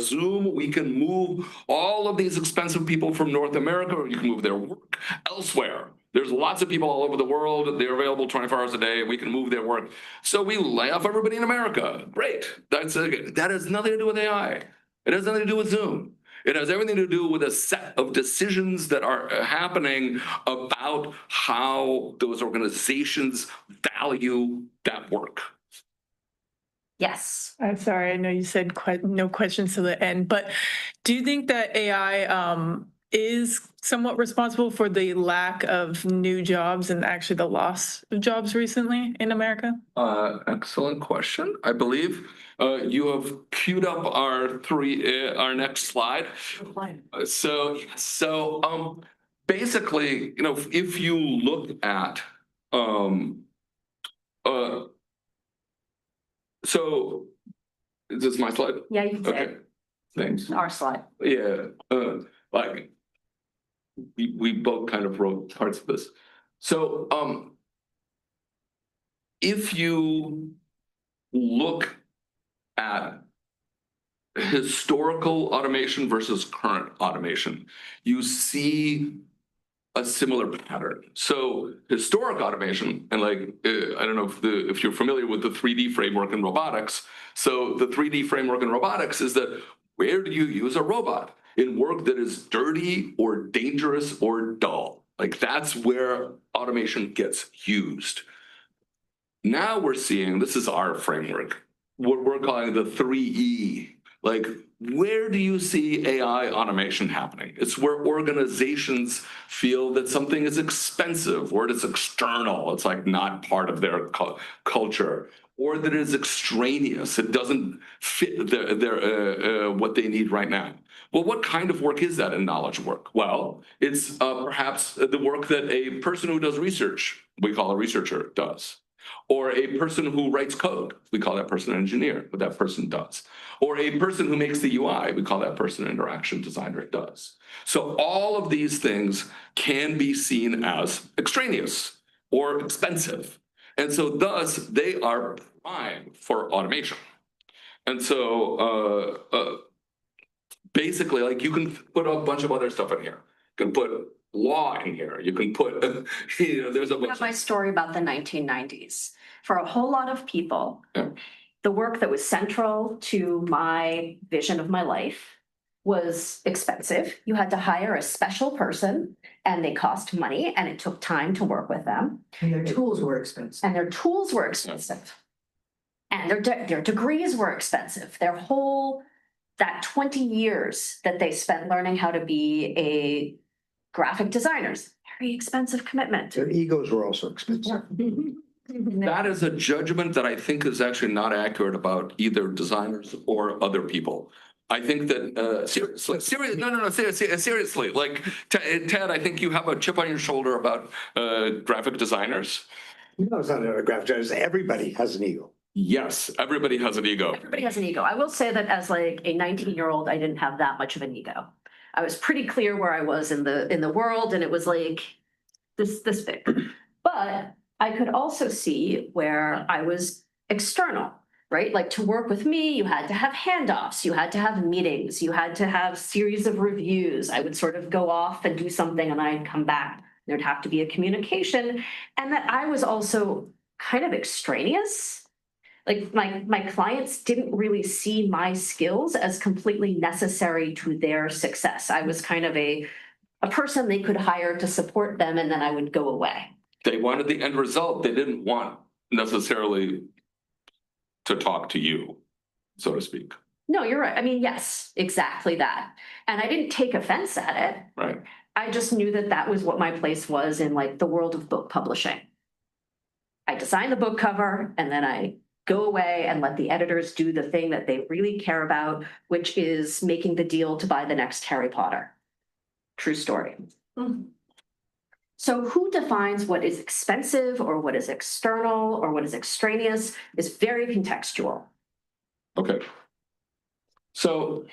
Zoom, we can move all of these expensive people from North America, or you can move their work elsewhere. There's lots of people all over the world. They're available 24 hours a day. We can move their work. So we lay off everybody in America. Great. That has nothing to do with AI. It has nothing to do with Zoom. It has everything to do with a set of decisions that are happening about how those organizations value that work. Yes. I'm sorry, I know you said no questions to the end, but do you think that AI is somewhat responsible for the lack of new jobs and actually the loss of jobs recently in America? Excellent question. I believe you have queued up our next slide. So basically, if you look at so is this my slide? Yeah, you can say Okay. it. Thanks. Our slide. Yeah, like we both kind of wrote parts of this. So if you look at historical automation versus current automation, you see a similar pattern. So historic automation, and like, I don't know if you're familiar with the 3D framework in robotics. So the 3D framework in robotics is that where do you use a robot? In work that is dirty or dangerous or dull. Like that's where automation gets used. Now we're seeing, this is our framework, what we're calling the 3E. Like, where do you see AI automation happening? It's where organizations feel that something is expensive or it's external. It's like not part of their culture, or that it is extraneous. It doesn't fit their what they need right now. Well, what kind of work is that in knowledge work? Well, it's perhaps the work that a person who does research, we call a researcher, does. Or a person who writes code, we call that person an engineer, what that person does. Or a person who makes the UI, we call that person an interaction designer, it does. So all of these things can be seen as extraneous or expensive. And so thus they are prime for automation. And so basically, like you can put a bunch of other stuff in here. You can put law in here. You can put, there's a I bunch. have my story about the 1990s. For a whole lot of people, Yeah. the work that was central to my vision of my life was expensive. You had to hire a special person and they cost money and it took time to work with them. And their tools were expensive. And their tools were expensive. And their degrees were expensive. That 20 years that they spent learning how to be a graphic designer's very expensive commitment. Their egos were also expensive. That is a judgment that I think is actually not accurate about either designers or other people. I think that seriously, like Ted, I think you have a chip on your shoulder about graphic designers. No, it's not a graphic designer. Everybody has an ego. Yes, everybody has an ego. Everybody has an ego. I will say that as like a 19-year-old, I didn't have that much of an ego. I was pretty clear where I was in the world, and it was like this big. But I could also see where I was external, right? Like to work with me, you had to have handoffs, you had to have meetings, you had to have series of reviews. I would sort of go off and do something and I'd come back. There'd have to be a communication. And that I was also kind of extraneous. Like my clients didn't really see my skills as completely necessary to their success. I was kind of a person they could hire to support them, and then I would go away. They wanted the end result. They didn't want necessarily to talk to you, so to speak. No, you're right. I mean, yes, exactly that. And I didn't take offense at it. Right. I just knew that that was what my place was in like the world of book publishing. I design the book cover and then I go away and let the editors do the thing that they really care about, which is making the deal to buy the next Harry Potter. True story. Mm-hmm. So who defines what is expensive or what is external or what is extraneous is very contextual. Okay. So,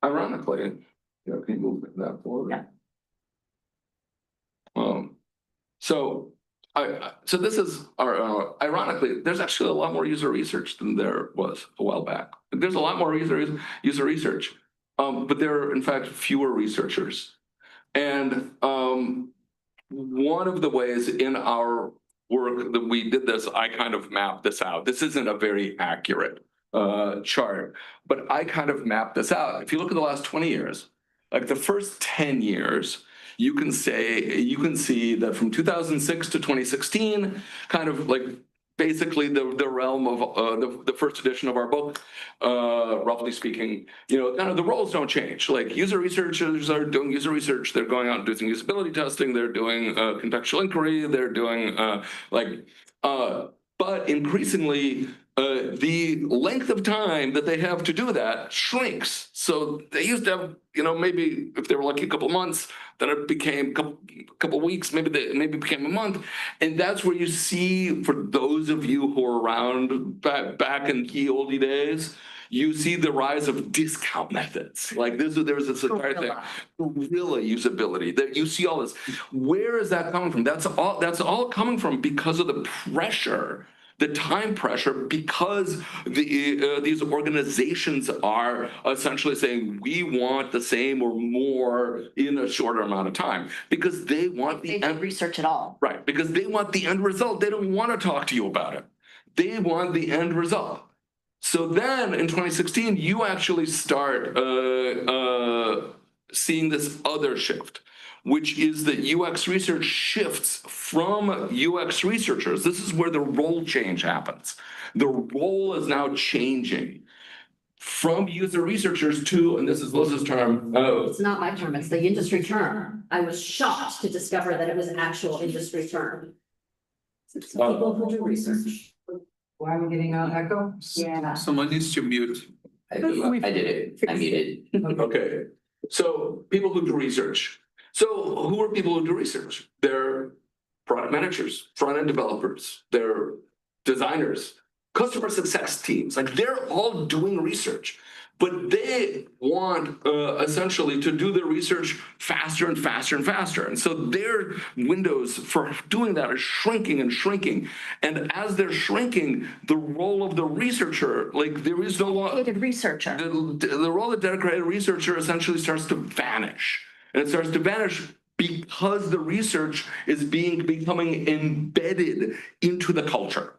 ironically, yeah, can you move that forward? Yeah. So this is ironically, there's actually a lot more user research than there was a while back. There's a lot more user research, but there are in fact fewer researchers. And one of the ways in our work that we did this, I kind of mapped this out. This isn't a very accurate chart, but I kind of mapped this out. If you look at the last 20 years, like the first 10 years, you can see that from 2006 to 2016, kind of like basically the realm of the first edition of our book, roughly speaking, kind of the roles don't change. Like user researchers are doing user research, they're going out and doing usability testing, they're doing contextual inquiry, they're doing but increasingly, the length of time that they have to do that shrinks. So they used to have, maybe if they were lucky, a couple of months, then it became a couple of weeks, maybe became a month. And that's where you see, for those of you who are around back in the oldie days, you see the rise of discount methods. Like there's this entire thing, guerrilla usability. That you see all this. Where is that coming from? That's all coming from because of the pressure, the time pressure, because these organizations are essentially saying we want the same or more in a shorter amount of time because they want the end research at all. Right, because they want the end result. They don't want to talk to you about it. They want the end result. So then in 2016, you actually start seeing this other shift, which is that UX research shifts from UX researchers. This is where the role change happens. The role is now changing from user researchers to, and this is Liz's term. It's not my term, it's the industry term. I was shocked to discover that it was an actual industry term. It's people who do research. Why am I getting an echo? Yeah. Someone needs to mute. I did it. I muted. Okay, so people who do research. So who are people who do research? They're product managers, front-end developers, they're designers, customer success teams, like they're all doing research. But they want essentially to do the research faster and faster and faster. And so their windows for doing that are shrinking and shrinking. And as they're shrinking, the role of the researcher, like there is no longer, Dedicated researcher. the role of the dedicated researcher essentially starts to vanish. And it starts to vanish because the research is becoming embedded into the culture.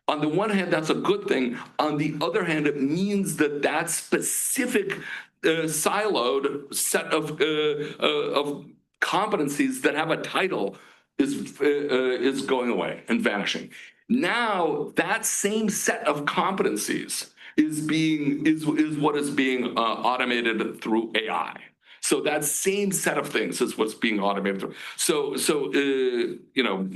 On the one hand, that's a good thing. On the other hand, it means that that specific siloed set of competencies that have a title is going away and vanishing. Now, that same set of competencies is what is being automated through AI. So that same set of things is what's being automated through. So you know,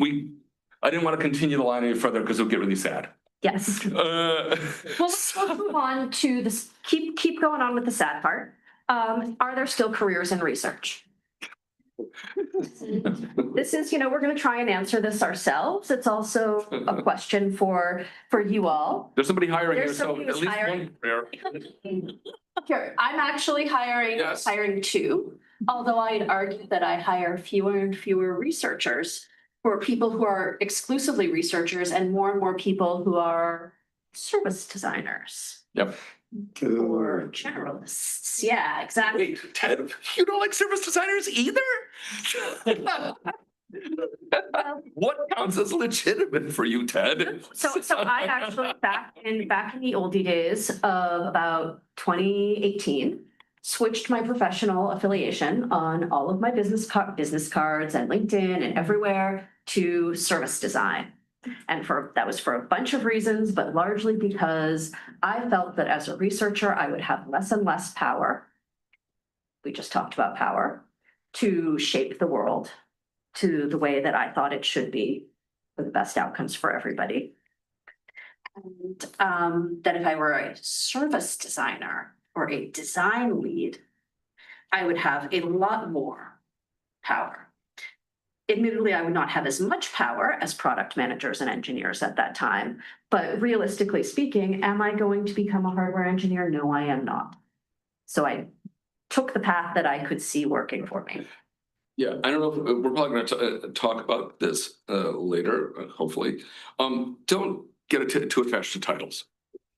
I didn't want to continue the line any further because it'll get really sad. Yes. Well, let's move on to this. Keep going on with the sad part. Are there still careers in research? This is, we're going to try and answer this ourselves. It's also a question for you all. There's somebody hiring here, There's so somebody at who's least hiring. one career. Here, I'm actually Yes. hiring two, although I'd argue that I hire fewer and fewer researchers, or people who are exclusively researchers, and more people who are service designers Yep. or generalists. Yeah, exactly. Wait, Ted, you don't like service designers either? What counts as legitimate for you, Ted? So I actually back in the oldie days of about 2018, switched my professional affiliation on all of my business cards and LinkedIn and everywhere to service design. And that was for a bunch of reasons, but largely because I felt that as a researcher, I would have less and less power. We just talked about power to shape the world to the way that I thought it should be for the best outcomes for everybody. And that if I were a service designer or a design lead, I would have a lot more power. Admittedly, I would not have as much power as product managers and engineers at that time, but realistically speaking, am I going to become a hardware engineer? No, I am not. So I took the path that I could see working for me. Yeah, I don't know if we're probably going to talk about this later, hopefully. Don't get too attached to titles.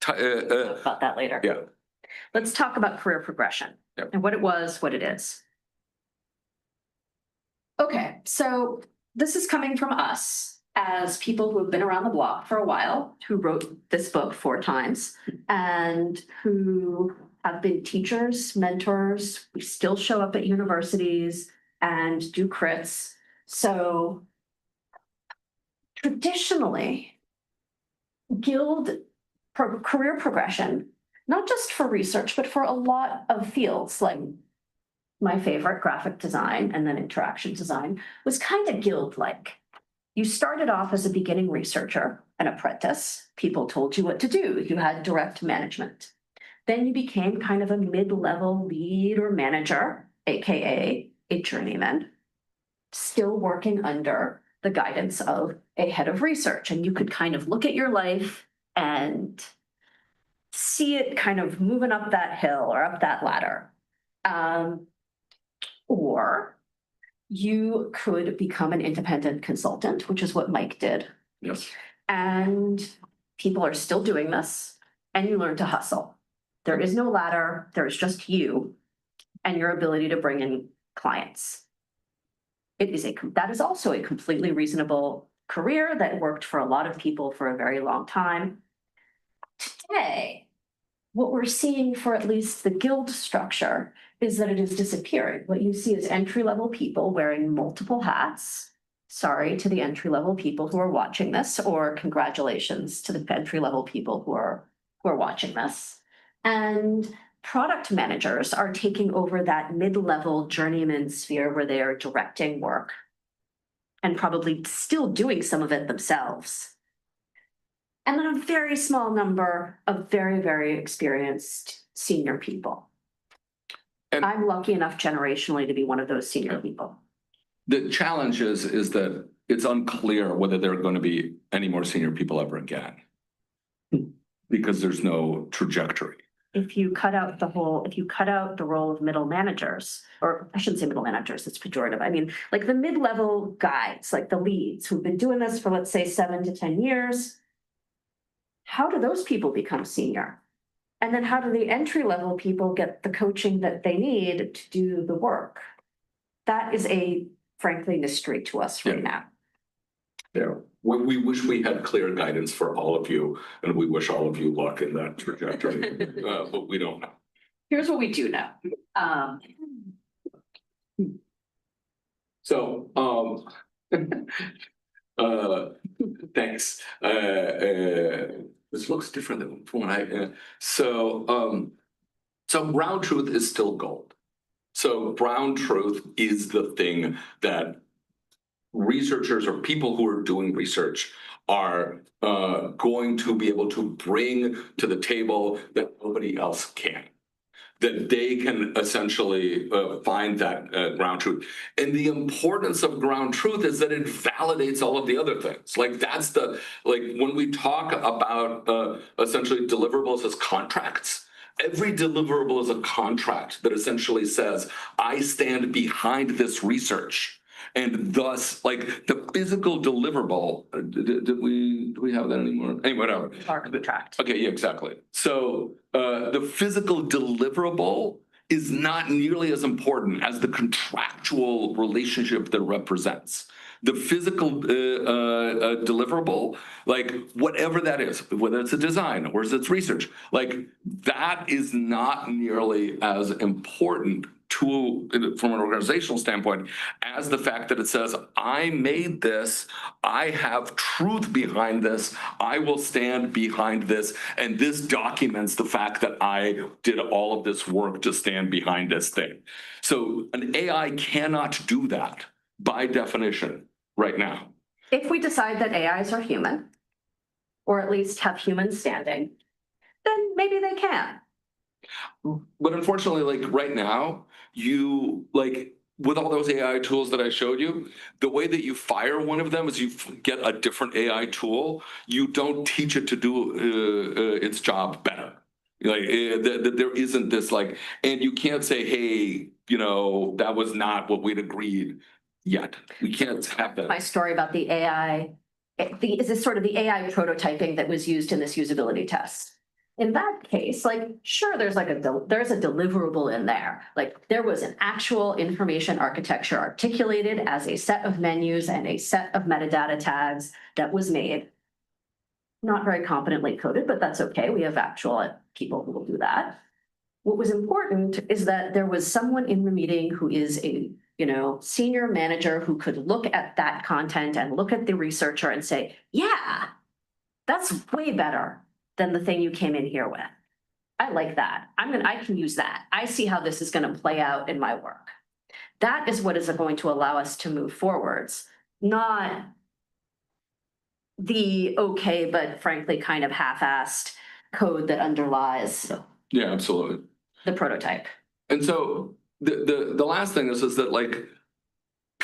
Talk about that later. Yeah. Let's talk about career progression and what it was, what it is. Okay, so this is coming from us as people who have been around the block for a while, who wrote this book 4 times and who have been teachers, mentors. We still show up at universities and do crits. So traditionally, career progression, not just for research, but for a lot of fields, like my favorite, graphic design and then interaction design, was kind of guild-like. You started off as a beginning researcher, an apprentice. People told you what to do. You had direct management. Then you became kind of a mid-level lead or manager, AKA a journeyman, still working under the guidance of a head of research. And you could kind of look at your life and see it kind of moving up that hill or up that ladder. Or you could become an independent consultant, which is what Mike did. Yes. And people are still doing this, and you learn to hustle. There is no ladder, there is just you and your ability to bring in clients. That is also a completely reasonable career that worked for a lot of people for a very long time. Today, what we're seeing for at least the guild structure is that it is disappearing. What you see is entry-level people wearing multiple hats. Sorry to the entry-level people who are watching this, or congratulations to the entry-level people who are watching this. And product managers are taking over that mid-level journeyman sphere where they are directing work and probably still doing some of it themselves. And then a very small number of very, very experienced senior people. And I'm lucky enough generationally to be one of those senior people. The challenge is that it's unclear whether there are going to be any more senior people ever again. Because there's no trajectory. If you cut out the role of middle managers, or I shouldn't say middle managers, it's pejorative. I mean, like the mid-level guys, like the leads who've been doing this for, let's say, 7 to 10 years. How do those people become senior? And then how do the entry-level people get the coaching that they need to do the work? That is a, frankly, mystery to us right now. Yeah, we wish we had clear guidance for all of you, and we wish all of you luck in that trajectory, but we don't know. Here's what we do know. So, thanks. This looks different than from when so ground truth is still gold. So ground truth is the thing that researchers or people who are doing research are going to be able to bring to the table that nobody else can. That they can essentially find that ground truth. And the importance of ground truth is that it validates all of the other things. Like that's when we talk about essentially deliverables as contracts, every deliverable is a contract that essentially says, I stand behind this research. And thus, like the physical deliverable, do we have that anymore? Anyway, whatever. Our contract. Okay, yeah, exactly. So the physical deliverable is not nearly as important as the contractual relationship that it represents. The physical deliverable, like whatever that is, whether it's a design or it's research, like that is not nearly as important from an organizational standpoint as the fact that it says, I made this, I have truth behind this, I will stand behind this, and this documents the fact that I did all of this work to stand behind this thing. So an AI cannot do that by definition right now. If we decide that AIs are human, or at least have human standing, then maybe they can. But unfortunately, like right now, with all those AI tools that I showed you, the way that you fire one of them is you get a different AI tool. You don't teach it to do its job better. Like there isn't this and you can't say, hey, that was not what we'd agreed yet. We can't have that. My story about the AI, is this sort of the AI prototyping that was used in this usability test. In that case, sure, there's a deliverable in there. There was an actual information architecture articulated as a set of menus and a set of metadata tags that was made. Not very competently coded, but that's okay. We have actual people who will do that. What was important is that there was someone in the meeting who is a senior manager who could look at that content and look at the researcher and say, yeah, that's way better than the thing you came in here with. I like that. I can use that. I see how this is going to play out in my work. That is what is going to allow us to move forwards, not the okay, but frankly kind of half-assed code that underlies Yeah, absolutely. the prototype. And so the last thing is that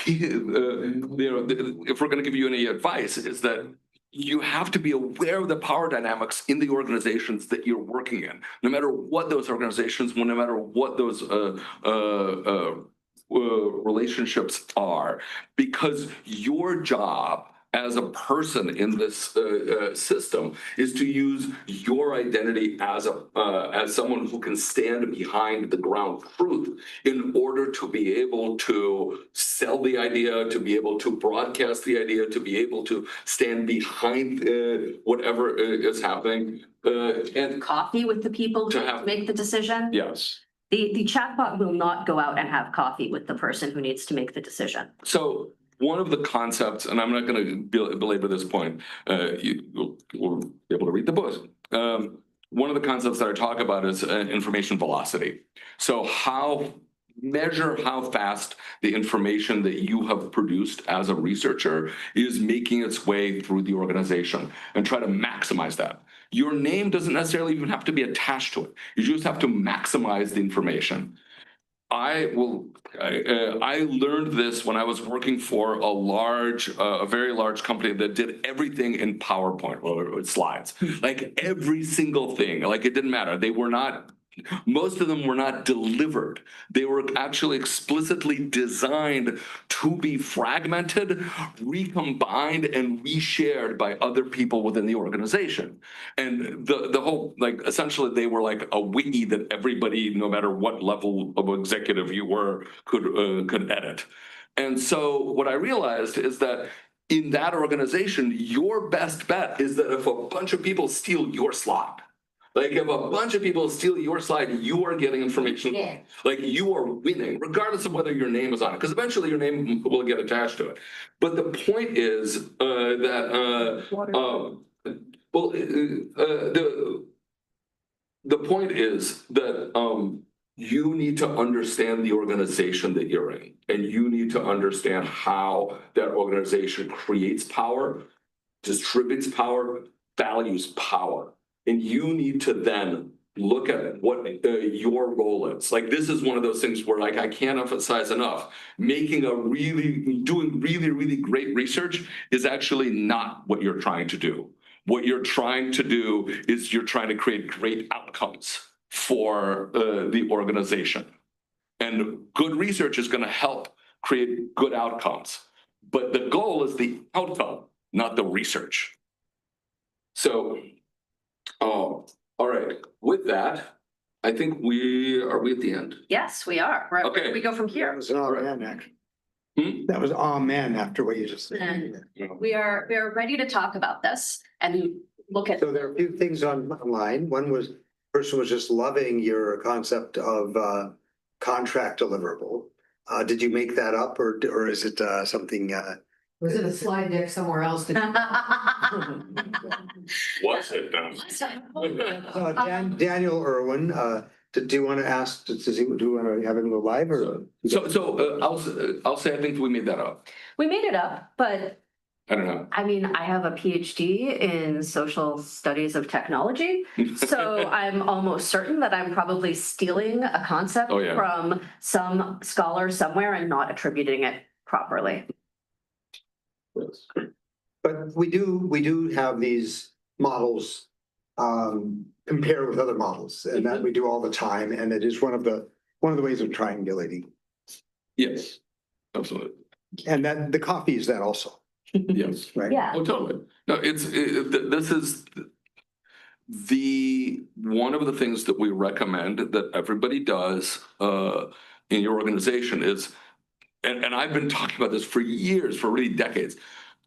if we're going to give you any advice, is that you have to be aware of the power dynamics in the organizations that you're working in, no matter what those organizations, no matter what those relationships are, because your job as a person in this system is to use your identity as someone who can stand behind the ground truth in order to be able to sell the idea, to be able to broadcast the idea, to be able to stand behind whatever is happening. And Coffee with the people to make the decision? Yes. The chatbot will not go out and have coffee with the person who needs to make the decision. So one of the concepts, and I'm not going to belabor this point, you'll be able to read the book. One of the concepts that I talk about is information velocity. So measure how fast the information that you have produced as a researcher is making its way through the organization, and try to maximize that. Your name doesn't necessarily even have to be attached to it. You just have to maximize the information. I learned this when I was working for a very large company that did everything in PowerPoint or slides, like every single thing. Like it didn't matter. Most of them were not delivered. They were actually explicitly designed to be fragmented, recombined, and reshared by other people within the organization. And the whole, like, essentially they were like a wiki that everybody, no matter what level of executive you were, could edit. And so what I realized is that in that organization, your best bet is that if a bunch of people steal your slide, like if a bunch of people steal your slide, you are getting information. Yeah. Like you are winning, regardless of whether your name is on it, because eventually your name will get attached to it. But the point is the point is that you need to understand the organization that you're in, and you need to understand how that organization creates power, distributes power, values power. And you need to then look at what your role is. Like this is one of those things where, like, I can't emphasize enough, doing really great research is actually not what you're trying to do. What you're trying to do is you're trying to create great outcomes for the organization. And good research is going to help create good outcomes. But the goal is the outcome, not the research. So, all right. With that, I think are we at the end? Yes, we are. Where Okay. do we go from That here? was an amen, actually. That was amen after what you just said. And we are ready to talk about this and look at. So there are a few things online. One was, person was just loving your concept of contract deliverable. Did you make that up, or is it something? Was it a slide deck somewhere else? Was it? Daniel Irwin, do you want to ask? Do you want to have him go live or? I'll say I think we made that up. We made it up, but I don't know. I mean, I have a PhD in social studies of technology, so I'm almost certain that I'm probably stealing a concept from some scholar somewhere and not attributing it properly. But we do have these models compare with other models, and that we do all the time, and it is one of the ways of triangulating. Yes, absolutely. And that the coffee is that also. Yes. Right. Yeah. Oh, totally. No, this is one of the things that we recommend that everybody does in your organization is, and I've been talking about this for years, for really decades,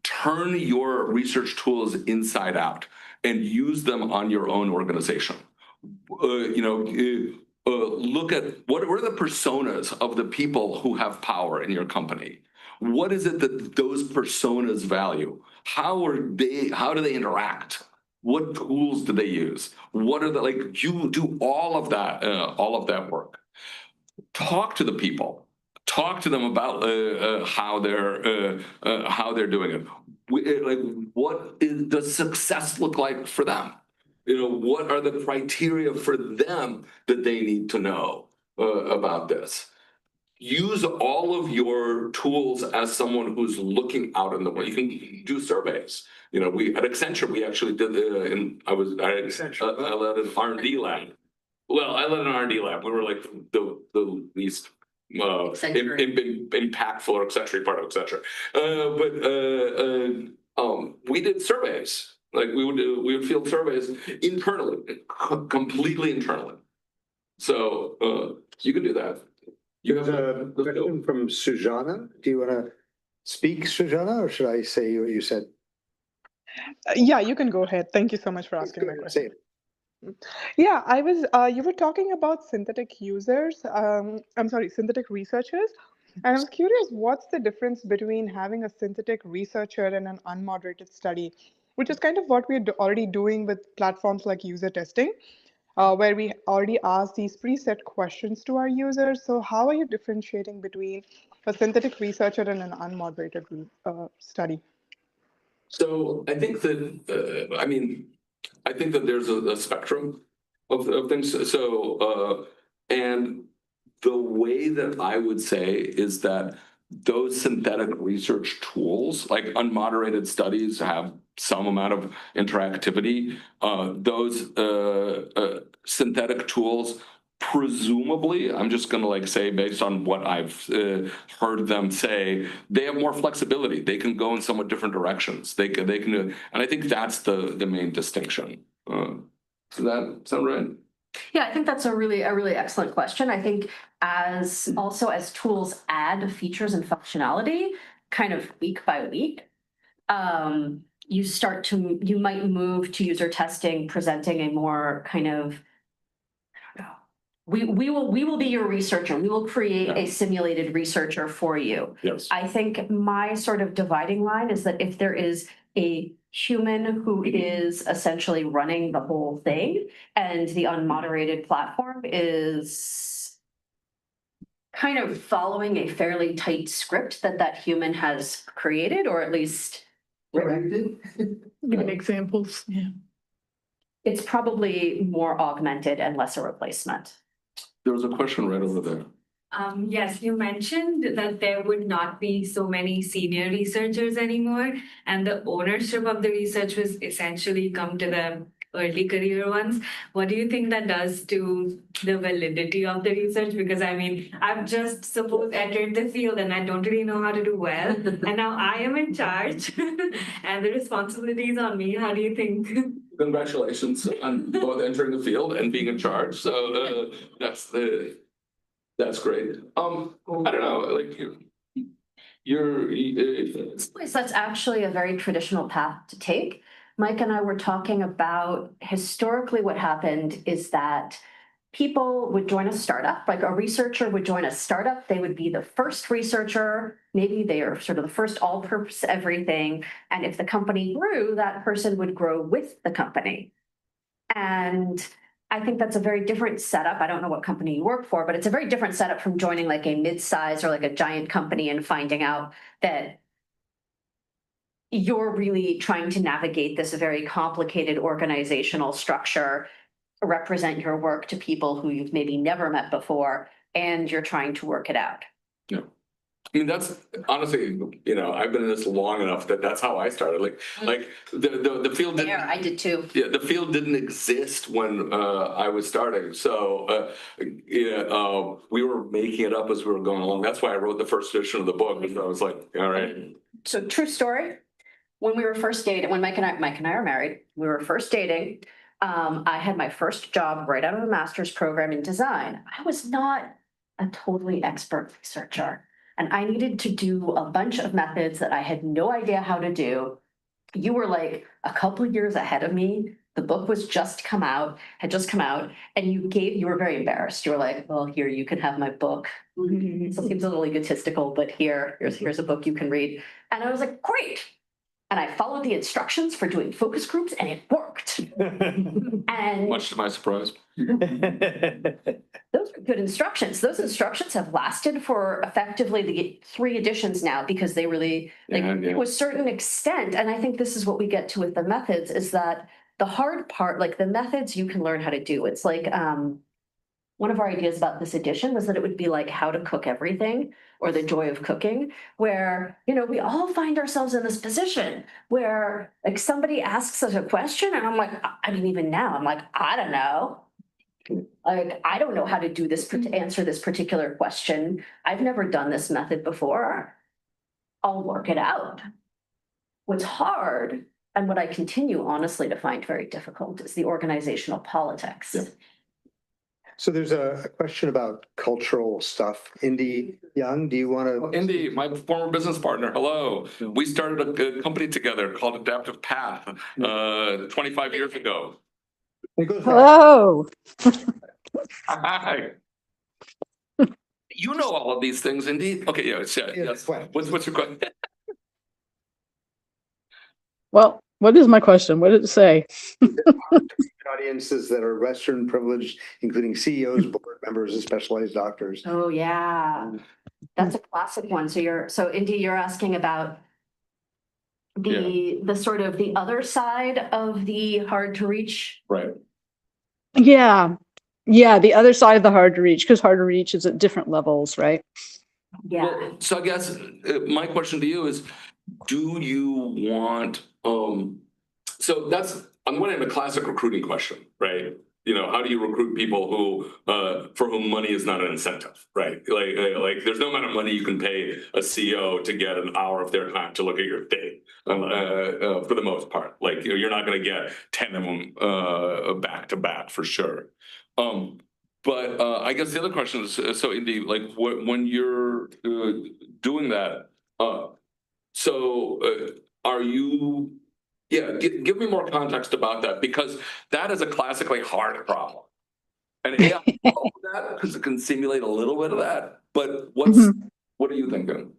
turn your research tools inside out and use them on your own organization. Look at what are the personas of the people who have power in your company. What is it that those personas value? How do they interact? What tools do they use? What are you do all of that work. Talk to the people. Talk to them about how they're doing it. What does success look like for them? What are the criteria for them that they need to know about this? Use all of your tools as someone who's looking out in the world. You can do surveys. We at Accenture, we actually did, I led an R&D lab. Well, I led an R&D lab. We were like the least impactful or Accenture part of Accenture. We did surveys. Like we would field surveys internally, completely internally. So you can do that. You have a question from Sujana. Do you want to speak, Sujana, or should I say what you said? Yeah, you can go ahead. Thank you so much for asking my question. Yeah, you were talking about synthetic users. Synthetic researchers. And I was curious, what's the difference between having a synthetic researcher and an unmoderated study, which is kind of what we're already doing with platforms like user testing, where we already ask these preset questions to our users. So how are you differentiating between a synthetic researcher and an unmoderated study? So I think that, I think that there's a spectrum of things. So, and the way that I would say is that those synthetic research tools, like unmoderated studies, have some amount of interactivity. Those synthetic tools, presumably, I'm just going to like say based on what I've heard them say, they have more flexibility. They can go in somewhat different directions. They can, and I think that's the main distinction. Does that sound right? Yeah, I think that's a really excellent question. I think as tools add features and functionality, kind of week by week, you might move to user testing, presenting a more kind of, I don't know, we will be your researcher. We will create a simulated researcher for you. Yes. I think my sort of dividing line is that if there is a human who is essentially running the whole thing and the unmoderated platform is kind of following a fairly tight script that human has created, or at least Directed. Give examples, yeah. it's probably more augmented and less a replacement. There was a question right over there. Yes, you mentioned that there would not be so many senior researchers anymore, and the ownership of the research was essentially come to the early career ones. What do you think that does to the validity of the research? Because I mean, I've just suppose entered the field and I don't really know how to do well, and now I am in charge, and the responsibility is on me. How do you think? Congratulations on both entering the field and being in charge. So that's great. I don't know, like That's actually a very traditional path to take. Mike and I were talking about historically what happened is that people would join a startup, like a researcher would join a startup. They would be the first researcher. Maybe they are sort of the first all-purpose everything. And if the company grew, that person would grow with the company. And I think that's a very different setup. I don't know what company you work for, but it's a very different setup from joining like a mid-size or like a giant company and finding out that you're really trying to navigate this very complicated organizational structure, represent your work to people who you've maybe never met before, and you're trying to work it out. Yeah. I mean, that's honestly, I've been in this long enough that that's how I started. Like the field didn't. I did too. Yeah, the field didn't exist when I was starting. So we were making it up as we were going along. That's why I wrote the first edition of the book. And I was like, all right. So true story. When we were first dating, when Mike and I are married, we were first dating. I had my first job right out of a master's program in design. I was not a totally expert researcher, and I needed to do a bunch of methods that I had no idea how to do. You were like a couple of years ahead of me. The book had just come out, and you were very embarrassed. You were like, well, here, you can have my book. So it seems a little egotistical, but here's a book you can read. And I was like, great. And I followed the instructions for doing focus groups, and it worked. And Much to my surprise. those are good instructions. Those instructions have lasted for effectively the 3 editions now, because they really, to a certain extent, and I think this is what we get to with the methods, is that the hard part, like the methods you can learn how to do. It's like one of our ideas about this edition was that it would be like how to cook everything, or the joy of cooking, where, we all find ourselves in this position where like somebody asks us a question and I'm like, I mean, even now I'm like, I don't know. Like, I don't know how to do this, to answer this particular question. I've never done this method before. I'll work it out. What's hard, and what I continue honestly to find very difficult, is the organizational politics. Yeah. So there's a question about cultural stuff. Indy Young, do you want to? Indy, my former business partner, hello. We started a company together called Adaptive Path 25 years ago. Hello. Hi. You know all of these things, Indy. Okay, yes. What's your question? Well, what is my question? What did it say? Audiences that are Western privileged, including CEOs, board members, and specialized doctors. Oh, yeah. That's a classic one. So Indy, you're asking about the sort of the other side of the hard to reach. Right. Yeah. Yeah, the other side of the hard to reach, because hard to reach is at different levels, right? Yeah. Well, so I guess my question to you is, do you want, so that's, I'm wondering the classic recruiting question, right? You know, how do you recruit people who, for whom money is not an incentive, right? Like there's no amount of money you can pay a CEO to get an hour of their time to look at your thing, for the most part. Like, you're not gonna get 10 of them, back to back for sure. But I guess the other question is, so Indy, like when you're doing that, are you, yeah, give me more context about that, because that is a classically hard problem. And AI can help with that because it can simulate a little bit of that, but what are you thinking?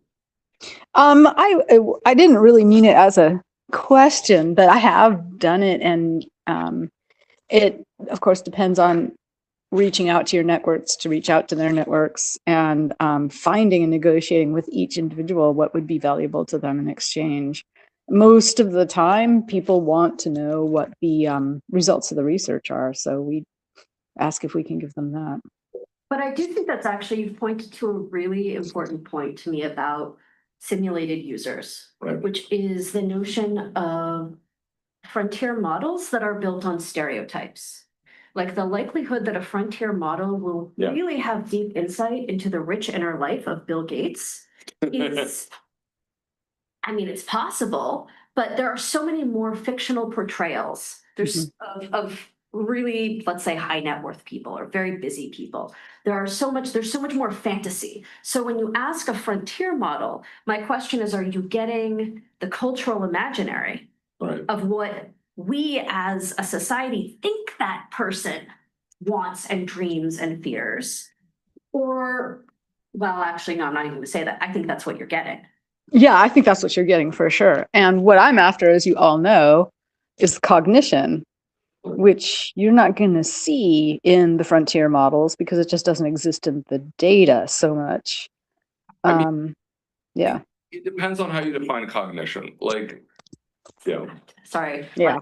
I didn't really mean it as a question, but I have done it, and it of course depends on reaching out to your networks to reach out to their networks, and finding and negotiating with each individual what would be valuable to them in exchange. Most of the time, people want to know what the results of the research are, so we ask if we can give them that. But I do think that's actually, you've pointed to a really important point to me about simulated users, Right. which is the notion of frontier models that are built on stereotypes. Like the likelihood that a frontier model will really have deep insight into the rich inner life of Bill Gates is, I mean, it's possible, but there are so many more fictional portrayals. There's of really, let's say, high net worth people or very busy people. There's so much more fantasy. So when you ask a frontier model, my question is, are you getting the cultural imaginary of what we as a society think that person wants and dreams and fears? Or, well, actually, no, I'm not even gonna say that. I think that's what you're getting. Yeah, I think that's what you're getting for sure. And what I'm after, as you all know, is cognition, which you're not going to see in the frontier models because it just doesn't exist in the data so much. Yeah. It depends on how you define cognition. Like, yeah. Sorry. Yeah.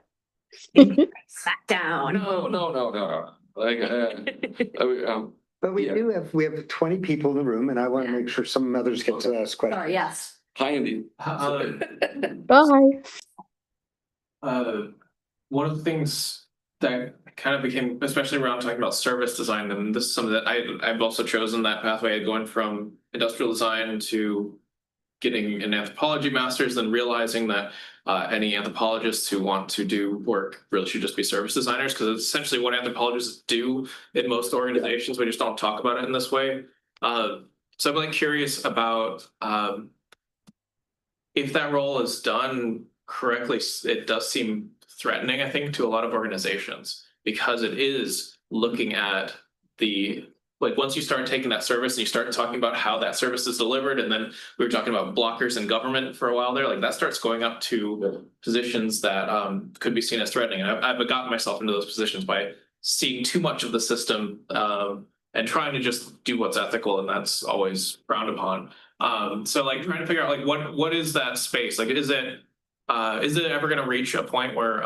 Smack down. No. Like, but we have 20 people in the room, and I want to make sure some others get to ask questions. Sorry, yes. Hi, Andy. Bye. One of the things that kind of became, especially around talking about service design, and this is something that I've also chosen that pathway, going from industrial design to getting an anthropology master's, then realizing that any anthropologists who want to do work really should just be service designers, because it's essentially what anthropologists do in most organizations. We just don't talk about it in this way. So I'm like curious about if that role is done correctly. It does seem threatening, I think, to a lot of organizations, because it is looking at the, like, once you start taking that service and you start talking about how that service is delivered, and then we were talking about blockers in government for a while there, like that starts going up to positions that could be seen as threatening. And I've gotten myself into those positions by seeing too much of the system and trying to just do what's ethical, and that's always frowned upon. So like trying to figure out like what is that space? Like, is it ever going to reach a point where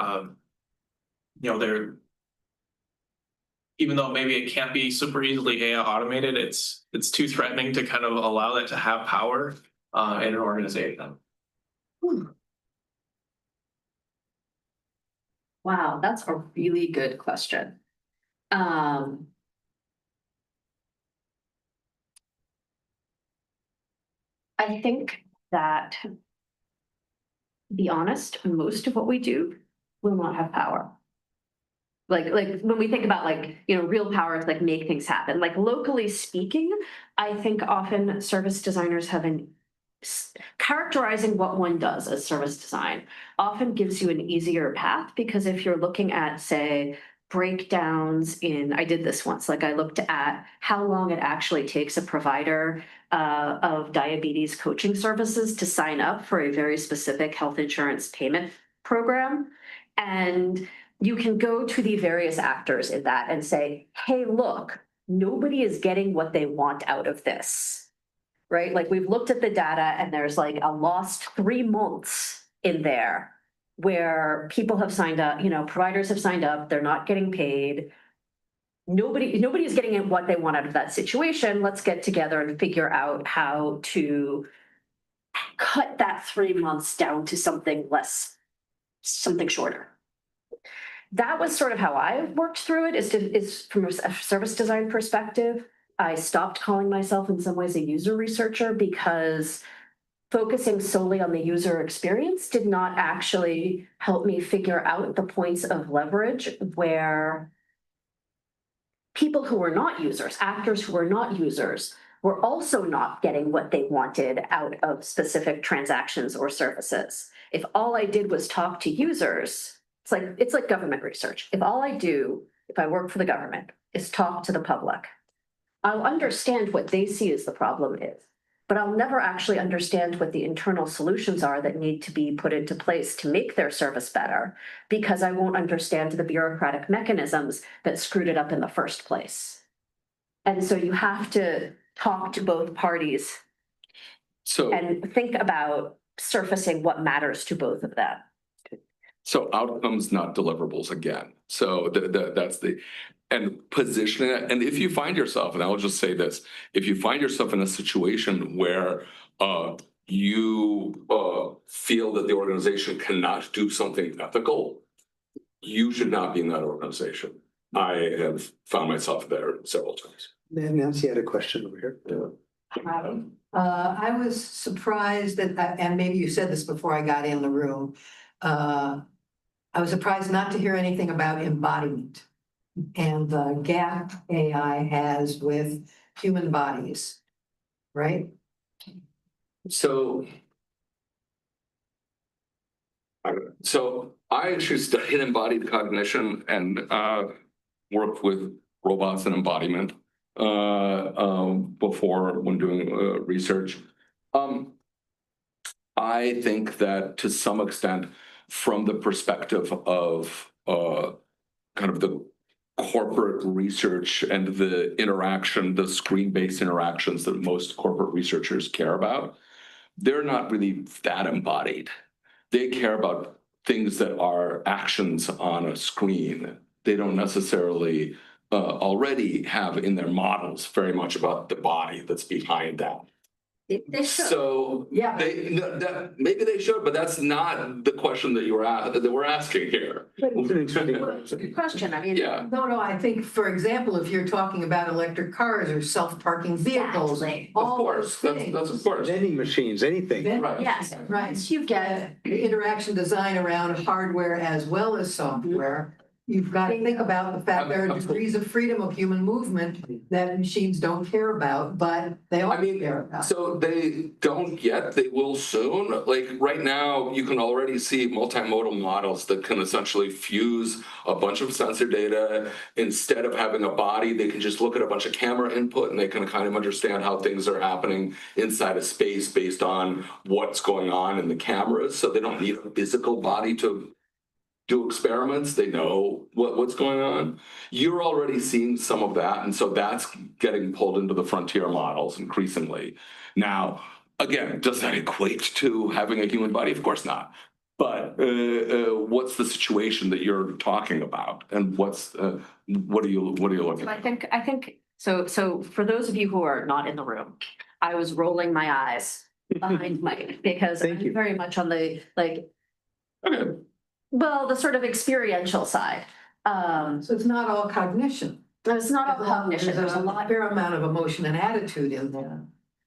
you know, there, even though maybe it can't be super easily AI automated, it's too threatening to kind of allow that to have power in an organization? Wow, that's a really good question. I think that, to be honest, most of what we do will not have power. Like when we think about like, you know, real power to like make things happen, like locally speaking, I think often service designers have characterizing what one does as service design often gives you an easier path, because if you're looking at, say, breakdowns in, I did this once, like I looked at how long it actually takes a provider of diabetes coaching services to sign up for a very specific health insurance payment program. And you can go to the various actors in that and say, hey, look, nobody is getting what they want out of this, right? Like we've looked at the data and there's like a lost 3 months in there where people have signed up, you know, providers have signed up, they're not getting paid. nobody is getting what they want out of that situation. Let's get together and figure out how to cut that 3 months down to something something shorter. That was sort of how I worked through it, is from a service design perspective. I stopped calling myself in some ways a user researcher because focusing solely on the user experience did not actually help me figure out the points of leverage where people who were not users, actors who were not users, were also not getting what they wanted out of specific transactions or services. If all I did was talk to users, it's like government research. If all I do, if I work for the government, is talk to the public, I'll understand what they see as the problem is, but I'll never actually understand what the internal solutions are that need to be put into place to make their service better, because I won't understand the bureaucratic mechanisms that screwed it up in the first place. And so you have to talk to both parties and think about surfacing what matters to both of them. So outcomes, not deliverables again. So that's and positioning it. And if you find yourself, and I'll just say this, if you find yourself in a situation where you feel that the organization cannot do something ethical, you should not be in that organization. I have found myself there several times. Nancy had a question over here. Yeah. I was surprised that, and maybe you said this before I got in the room, I was surprised not to hear anything about embodiment and the gap AI has with human bodies, right? So I actually studied embodied cognition and worked with robots and embodiment before when doing research. I think that to some extent, from the perspective of kind of the corporate research and the interaction, the screen-based interactions that most corporate researchers care about, they're not really that embodied. They care about things that are actions on a screen. They don't necessarily already have in their models very much about the body that's behind that. They should. So Yeah. Maybe they should, but that's not the question that we're asking here. It's a good question. I mean, Yeah. No, I think, for example, if you're talking about electric cars or self-parking vehicles, Exactly. Of all course, those that's things. of course. Vending machines, anything. Right. yes, Right. you get The interaction design around hardware as well as software. You've got to think about the fact there are degrees of freedom of human movement that machines don't care about, but they all care about. So they don't yet, they will soon. Like right now, you can already see multimodal models that can essentially fuse a bunch of sensor data. Instead of having a body, they can just look at a bunch of camera input and they can kind of understand how things are happening inside a space based on what's going on in the cameras. So they don't need a physical body to do experiments. They know what's going on. You're already seeing some of that. And so that's getting pulled into the frontier models increasingly. Now, again, does that equate to having a human body? Of course not. But what's the situation that you're talking about? And what are you looking at? I think so for those of you who are not in the room, I was rolling my eyes behind Mike because I'm very much on the the sort of experiential side. So it's not all cognition. It's not all cognition. There's a fair amount of emotion and attitude in there.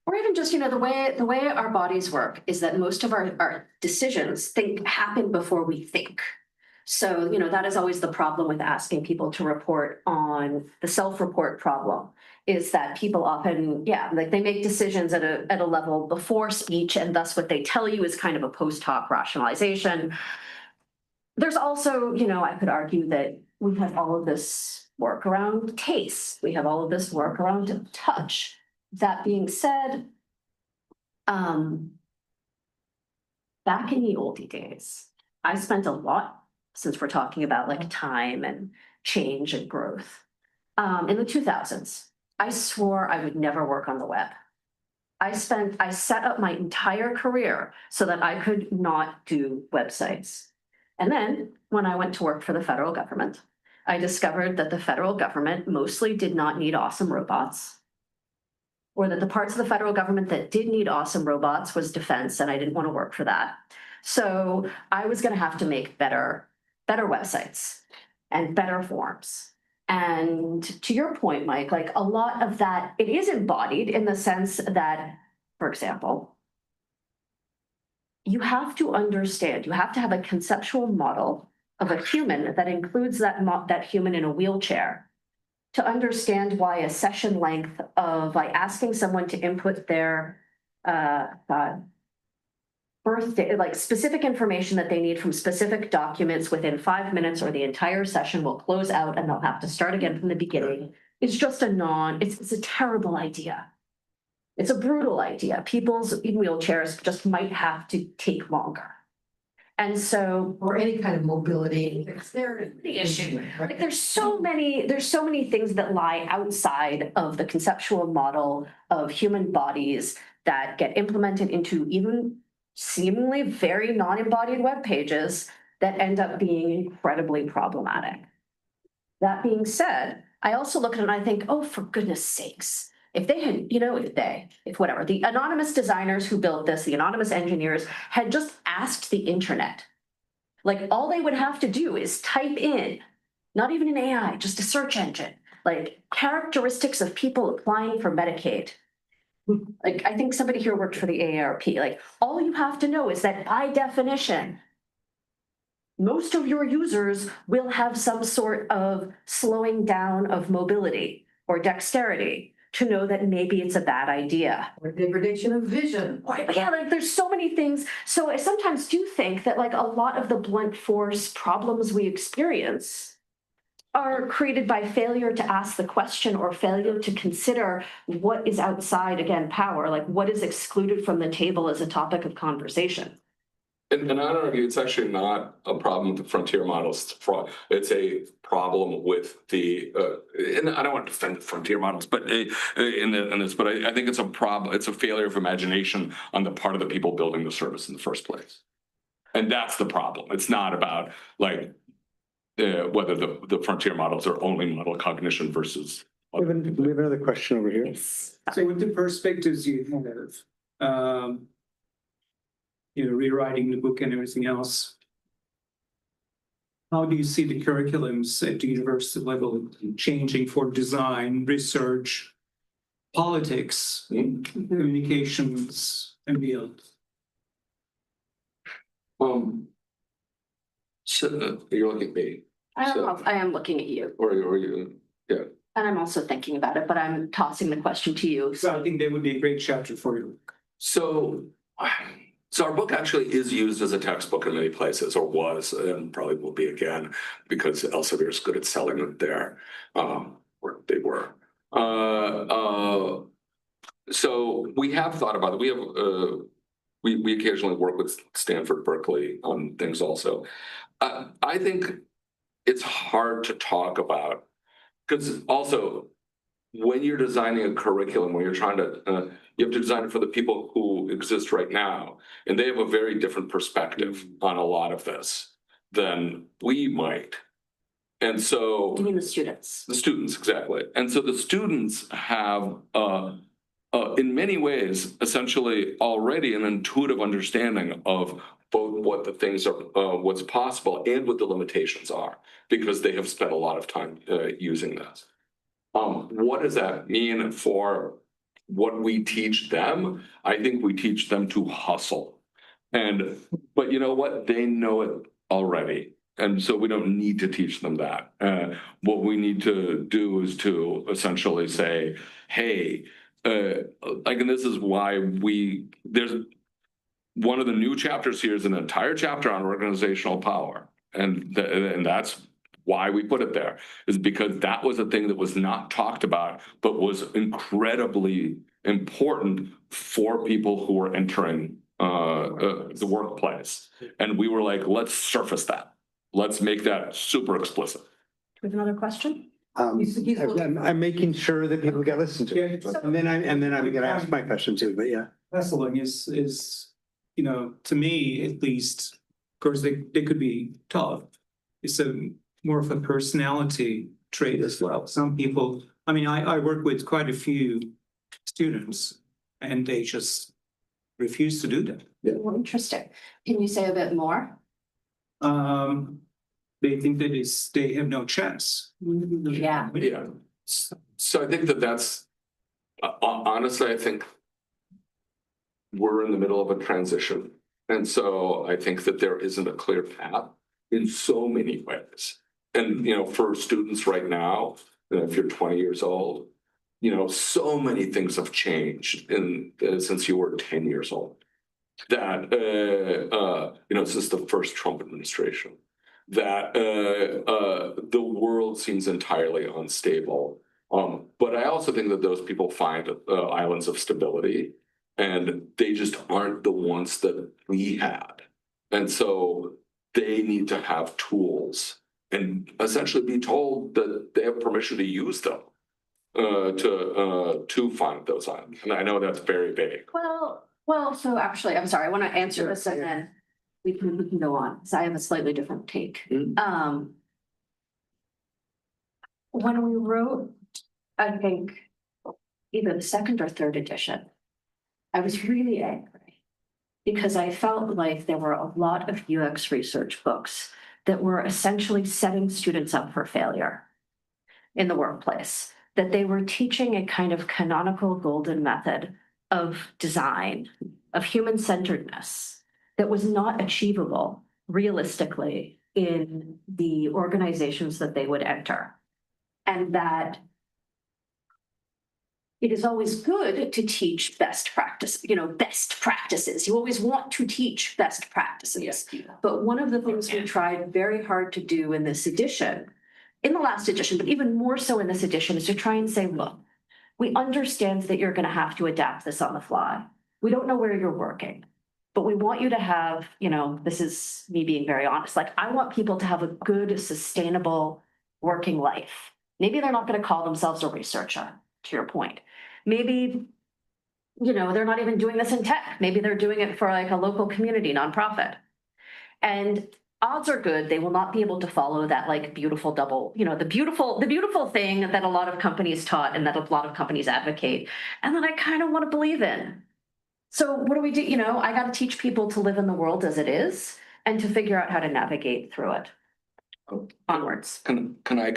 Or even just, the way our bodies work is that most of our decisions happen before we think. So, that is always the problem with asking people to report on the self-report problem, is that people often, they make decisions at a level before speech, and thus what they tell you is kind of a post hoc rationalization. There's also, I could argue that we have all of this work around taste. We have all of this work around touch. That being said, back in the oldie days, I spent a lot, since we're talking about time and change and growth, in the 2000s, I swore I would never work on the web. I set up my entire career so that I could not do websites. And then when I went to work for the federal government, I discovered that the federal government mostly did not need awesome robots. Or that the parts of the federal government that did need awesome robots was defense, and I didn't want to work for that. So I was going to have to make better websites and better forms. And to your point, Mike, like a lot of that, it is embodied in the sense that, for example, you have to understand, you have to have a conceptual model of a human that includes that human in a wheelchair to understand why a session length of like asking someone to input their birthday, like specific information that they need from specific documents within 5 minutes, or the entire session will close out and they'll have to start again from the beginning. It's just it's a terrible idea. It's a brutal idea. People's wheelchairs just might have to take longer. And so, Or any kind of mobility, dexterity issue. Like there's so many things that lie outside of the conceptual model of human bodies that get implemented into even seemingly very non-embodied web pages that end up being incredibly problematic. That being said, I also look at it and I think, oh, for goodness sakes, if they had, if whatever, the anonymous designers who built this, the anonymous engineers had just asked the internet, like all they would have to do is type in, not even an AI, just a search engine, like characteristics of people applying for Medicaid. Like I think somebody here worked for the AARP, like all you have to know is that by definition, most of your users will have some sort of slowing down of mobility or dexterity to know that maybe it's a bad idea. or degradation of vision. Yeah, like there's so many things. So I sometimes do think that like a lot of the blunt force problems we experience are created by failure to ask the question or failure to consider what is outside, again, power, like what is excluded from the table as a topic of conversation. And I'd argue it's actually not a problem with the frontier models. It's a problem with the, and I don't want to defend the frontier models, but I think it's a problem. It's a failure of imagination on the part of the people building the service in the first place. And that's the problem. It's not about like whether the frontier models are only model cognition versus. We have another question over here. So with the perspectives you have, rewriting the book and everything else, how do you see the curriculums at the university level changing for design, research, politics, communications, and beyond? So you're looking at me. I am looking at you. Or you, yeah. And I'm also thinking about it, but I'm tossing the question to you. So I think that would be a great chapter for you. So our book actually is used as a textbook in many places, or was, and probably will be again, because Elsevier is good at selling it there, or they were. So we have thought about it. We have we occasionally work with Stanford, Berkeley on things also. I think it's hard to talk about because also when you're designing a curriculum, when you're trying to, you have to design it for the people who exist right now, and they have a very different perspective on a lot of this than we might. And so, You mean the students? The students, exactly. And so the students have, in many ways, essentially already an intuitive understanding of both what the things are, what's possible, and what the limitations are, because they have spent a lot of time using this. What does that mean for what we teach them? I think we teach them to hustle. But you know what? They know it already. And so we don't need to teach them that. What we need to do is to essentially say, hey, and this is why there's one of the new chapters here is an entire chapter on organizational power. And that's why we put it there, is because that was a thing that was not talked about, but was incredibly important for people who were entering the workplace. And we were like, let's surface that. Let's make that super explicit. We have another question? I'm making sure that people get listened to. Yeah. And then I'm gonna ask my question too, but yeah. Wrestling is, to me at least, of course, they could be tough. It's more of a personality trait as well. Some people, I mean, I work with quite a few students and they just refuse to do that. Well, interesting. Can you say a bit more? They think that they have no chance. Yeah. Yeah. So I think that's, honestly, I think we're in the middle of a transition. And so I think that there isn't a clear path in so many ways. And, for students right now, if you're 20 years old, so many things have changed since you were 10 years old. That, since the first Trump administration, that the world seems entirely unstable. But I also think that those people find islands of stability, and they just aren't the ones that we had. And so they need to have tools and essentially be told that they have permission to use them to find those islands. And I know that's very vague. Well, so actually, I'm sorry, I want to answer this and then we can go on, because I have a slightly different take. When we wrote, I think, either the second or third edition, I was really angry because I felt like there were a lot of UX research books that were essentially setting students up for failure in the workplace, that they were teaching a kind of canonical golden method of design, of human-centeredness, that was not achievable realistically in the organizations that they would enter. And that it is always good to teach best practices. You always want to teach best practices. Yes. But one of the things we tried very hard to do in this edition, in the last edition, but even more so in this edition, is to try and say, look, we understand that you're going to have to adapt this on the fly. We don't know where you're working, but we want you to have, this is me being very honest, like I want people to have a good, sustainable working life. Maybe they're not going to call themselves a researcher, to your point. Maybe, they're not even doing this in tech. Maybe they're doing it for like a local community nonprofit. And odds are good they will not be able to follow that like beautiful double, the beautiful thing that a lot of companies taught and that a lot of companies advocate. And then I kind of want to believe in. So what do we do? I got to teach people to live in the world as it is and to figure out how to navigate through it. Onwards. Can I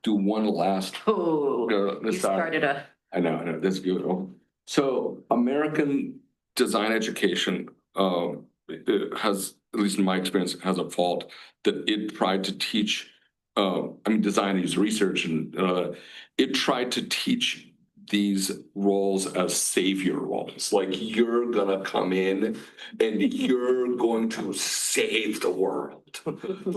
do one last? Oh, you started a. I know, that's beautiful. So American design education has, at least in my experience, has a fault that it tried to teach, design is research, and it tried to teach these roles as savior roles. Like you're gonna come in and you're going to save the world through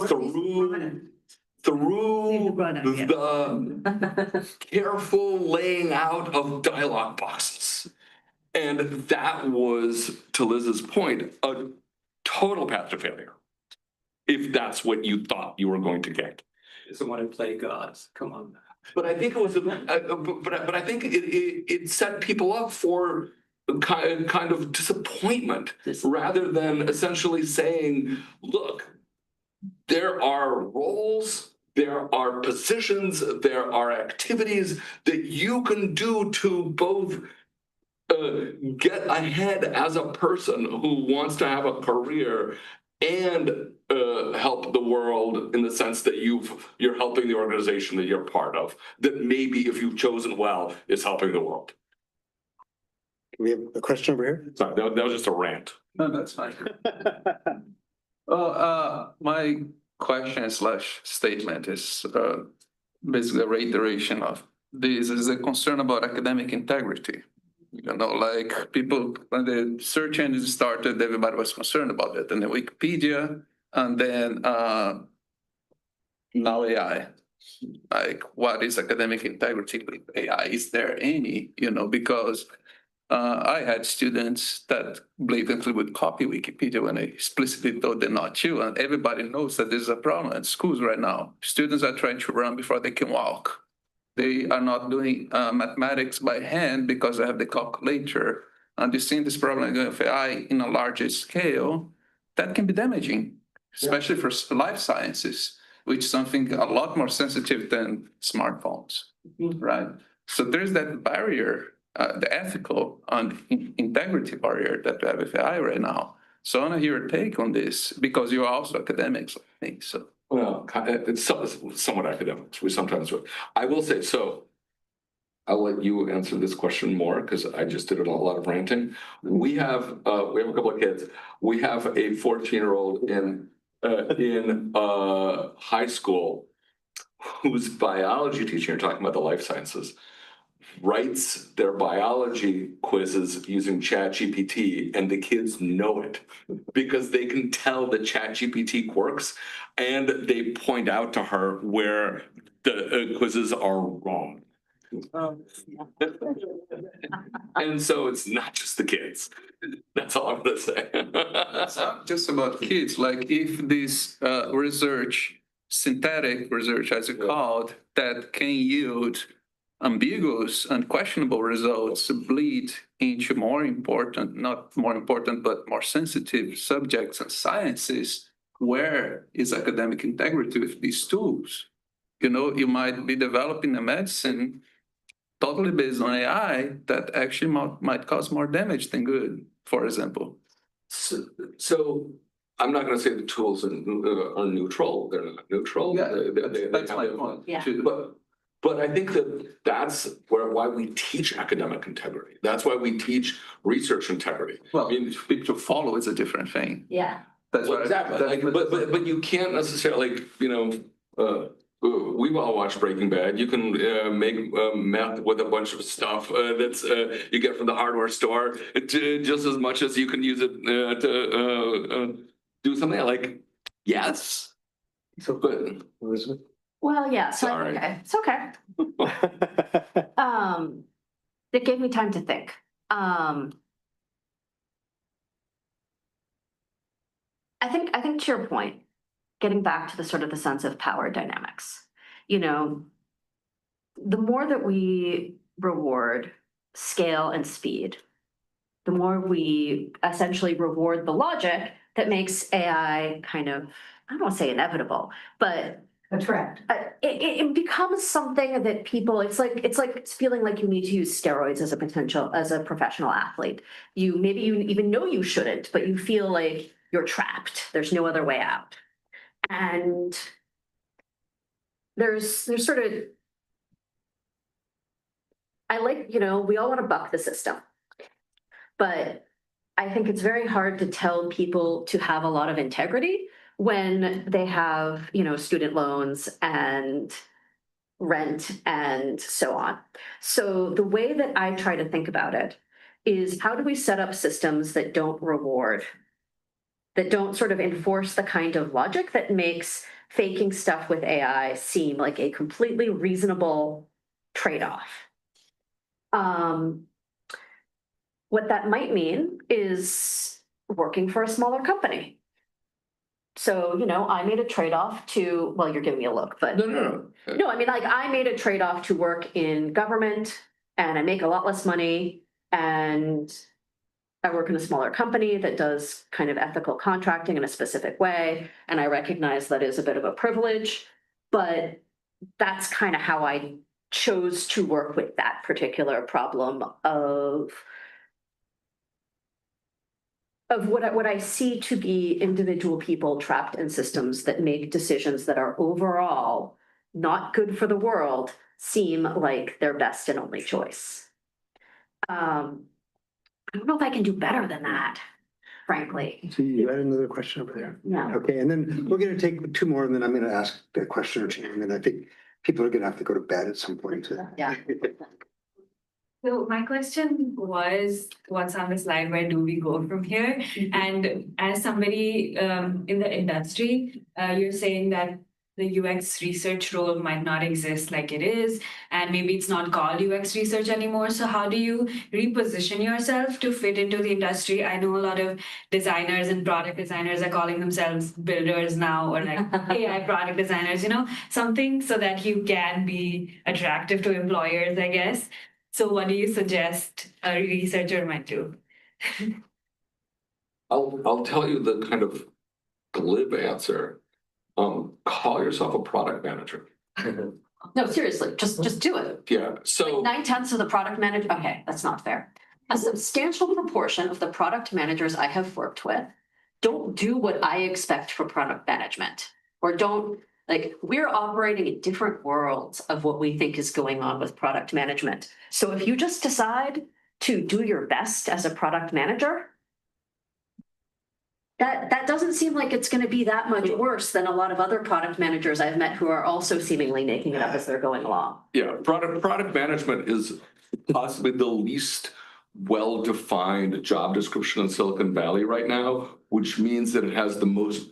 the careful laying out of dialogue boxes. And that was, to Liz's point, a total path to failure, if that's what you thought you were going to get. Doesn't want to play gods, come on. But I think it was, but I think it set people up for kind of disappointment, rather than essentially saying, look, there are roles, there are positions, there are activities that you can do to both get ahead as a person who wants to have a career and help the world in the sense that you're helping the organization that you're part of, that maybe if you've chosen well is helping the world. We have a question over here. Sorry, that was just a rant. No, that's fine. Well, my question / statement is basically a reiteration of this. Is a concern about academic integrity. Like people, when the search engine started, everybody was concerned about it. And then Wikipedia, and then now AI. Like, what is academic integrity with AI? Is there any, because I had students that blatantly would copy Wikipedia when I explicitly told them not to. And everybody knows that there's a problem in schools right now. Students are trying to run before they can walk. They are not doing mathematics by hand because they have the calculator. And you're seeing this problem with AI in a larger scale, that can be damaging, especially for life sciences. which is something a lot more sensitive than smartphones, right? So there's that barrier, the ethical and integrity barrier that we have with AI right now. So I want to hear your take on this because you're also academics, I think. So Well, it's somewhat academic. We sometimes do. I will say so. I'll let you answer this question more because I just did a lot of ranting. We have a couple of kids. We have a 14-year-old in high school whose biology teacher, you're talking about the life sciences, writes their biology quizzes using ChatGPT, and the kids know it because they can tell the ChatGPT quirks, and they point out to her where the quizzes are wrong. And so it's not just the kids. That's all I'm gonna say. it's not just about kids. Like if this research, synthetic research, as you called, that can yield ambiguous and questionable results bleed into more important, not more important, but more sensitive subjects and sciences, where is academic integrity with these tools? You know, you might be developing a medicine totally based on AI that actually might cause more damage than good, for example. So I'm not going to say the tools are neutral. They're not neutral. Yeah, they that's my have point. Yeah. too. But I think that's why we teach academic integrity. That's why we teach research integrity. Well, to follow is a different thing. Yeah. That's Well, what exactly. But you can't necessarily, we've all watched Breaking Bad. You can make meth with a bunch of stuff that's you get from the hardware store just as much as you can use it to do something like, yes. So But Elizabeth? Well, yeah, so Sorry. okay, it's okay. It gave me time to think. I think to your point, getting back to the sort of the sense of power dynamics, the more that we reward scale and speed, the more we essentially reward the logic that makes AI kind of, I don't want to say inevitable, but A trend. it becomes something that people, it's feeling like you need to use steroids as a professional athlete. Maybe you even know you shouldn't, but you feel like you're trapped. There's no other way out. And there's sort of, we all want to buck the system, but I think it's very hard to tell people to have a lot of integrity when they have, student loans and rent and so on. So the way that I try to think about it is, how do we set up systems that don't sort of enforce the kind of logic that makes faking stuff with AI seem like a completely reasonable trade-off? What that might mean is working for a smaller company. So, I made a trade-off to, well, you're giving me a look, but no. no, I mean, like, I made a trade-off to work in government and I make a lot less money, and I work in a smaller company that does kind of ethical contracting in a specific way. And I recognize that is a bit of a privilege, but that's kind of how I chose to work with that particular problem of what I see to be individual people trapped in systems that make decisions that are overall not good for the world seem like their best and only choice. I don't know if I can do better than that, frankly. So you had another question over there? No. Okay, and then we're gonna take two more, and then I'm gonna ask a question or two, and then I think people are gonna have to go to bed at some point. Yeah. So my question was, what's on the slide? Where do we go from here? And as somebody in the industry, you're saying that the UX research role might not exist like it is, and maybe it's not called UX research anymore. So how do you reposition yourself to fit into the industry? I know a lot of designers and product designers are calling themselves builders now, or like AI product designers, something so that you can be attractive to employers, I guess. So what do you suggest a researcher might do? I'll tell you the kind of glib answer. Call yourself a product manager. No, seriously, just do it. Yeah, so. 9/10 of the product manager, okay, that's not fair. A substantial proportion of the product managers I have worked with don't do what I expect for product management. Or don't, like, we're operating in different worlds of what we think is going on with product management. So if you just decide to do your best as a product manager, that doesn't seem like it's gonna be that much worse than a lot of other product managers I've met who are also seemingly making it up as they're going along. Yeah, product management is possibly the least well-defined job description in Silicon Valley right now, which means that it has the most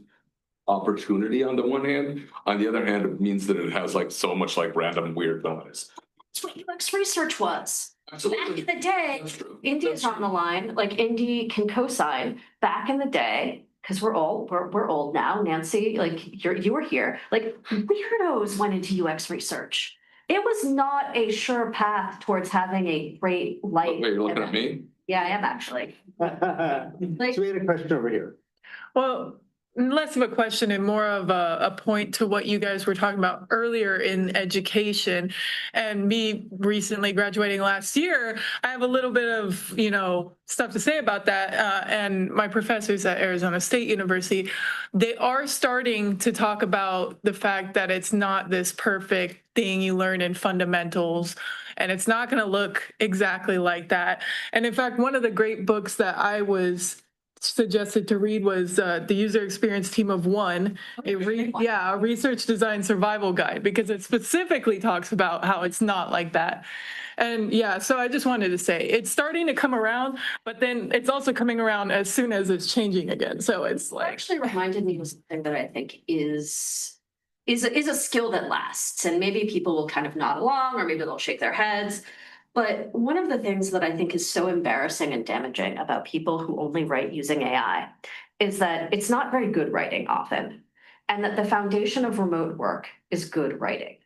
opportunity on the one hand. On the other hand, it means that it has like so much like random weird noise. That's what UX research was. Absolutely. Back in the day, That's true. Indy's on the line, like Indy can co-sign. Back in the day, because we're old now, Nancy, like you were here, like weirdos went into UX research. It was not a sure path towards having a great life. Wait, you're looking at me? Yeah, I am actually. So we had a question over here. Well, less of a question and more of a point to what you guys were talking about earlier in education. And me recently graduating last year, I have a little bit of, stuff to say about that. And my professors at Arizona State University, they are starting to talk about the fact that it's not this perfect thing you learn in fundamentals, and it's not going to look exactly like that. And in fact, one of the great books that I was suggested to read was the User Experience Team of One, a research design survival guide, because it specifically talks about how it's not like that. And yeah, so I just wanted to say it's starting to come around, but then it's also coming around as soon as it's changing again. So it's It like, actually reminded me of something that I think is a skill that lasts, and maybe people will kind of nod along or maybe they'll shake their heads. But one of the things that I think is so embarrassing and damaging about people who only write using AI is that it's not very good writing often, and that the foundation of remote work is good writing.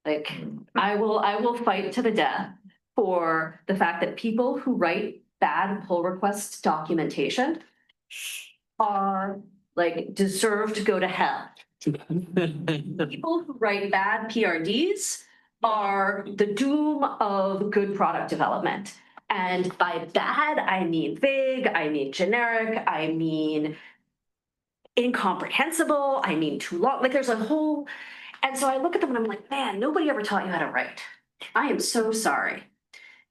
Like, I will fight to the death for the fact that people who write bad pull request documentation are like deserve to go to hell. People who write bad PRDs are the doom of good product development. And by bad, I mean vague, I mean generic, I mean incomprehensible, I mean too long. Like there's a whole, and so I look at them and I'm like, man, nobody ever taught you how to write. I am so sorry.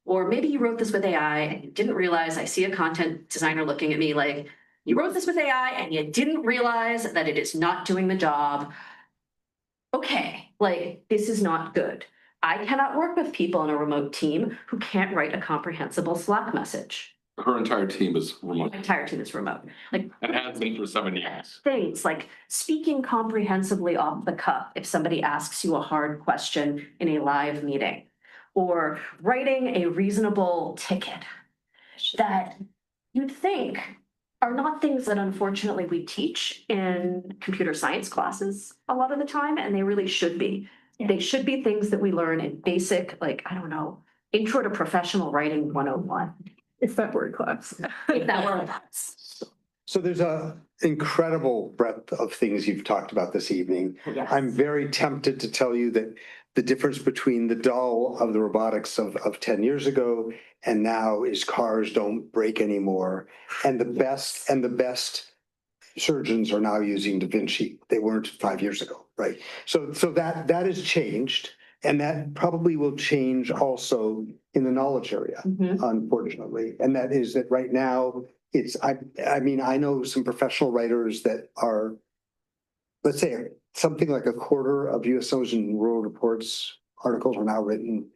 Or maybe you wrote this with AI and you didn't realize. I see a content designer looking at me like, you wrote this with AI and you didn't realize that it is not doing the job. Okay, like this is not good. I cannot work with people in a remote team who can't write a comprehensible Slack message. Her entire team is remote. My entire team is remote. Like, And has been for 7 years. things like speaking comprehensively off the cuff if somebody asks you a hard question in a live meeting, or writing a reasonable ticket that you'd think are not things that unfortunately we teach in computer science classes a lot of the time, and they really should be. Yeah. They should be things that we learn in basic, like, I don't know, Intro to Professional Writing 101. if that were a class. If that were a class. So there's a incredible breadth of things you've talked about this evening. Yes. I'm very tempted to tell you that the difference between the dull of the robotics of 10 years ago and now is cars don't break anymore. And the best surgeons are now using Da Vinci. They weren't 5 years ago, right? So that has changed, and that probably will change also in the knowledge area, unfortunately. And that is that right now I mean, I know some professional writers that are, let's say, something like a quarter of US News and World Report's articles are now written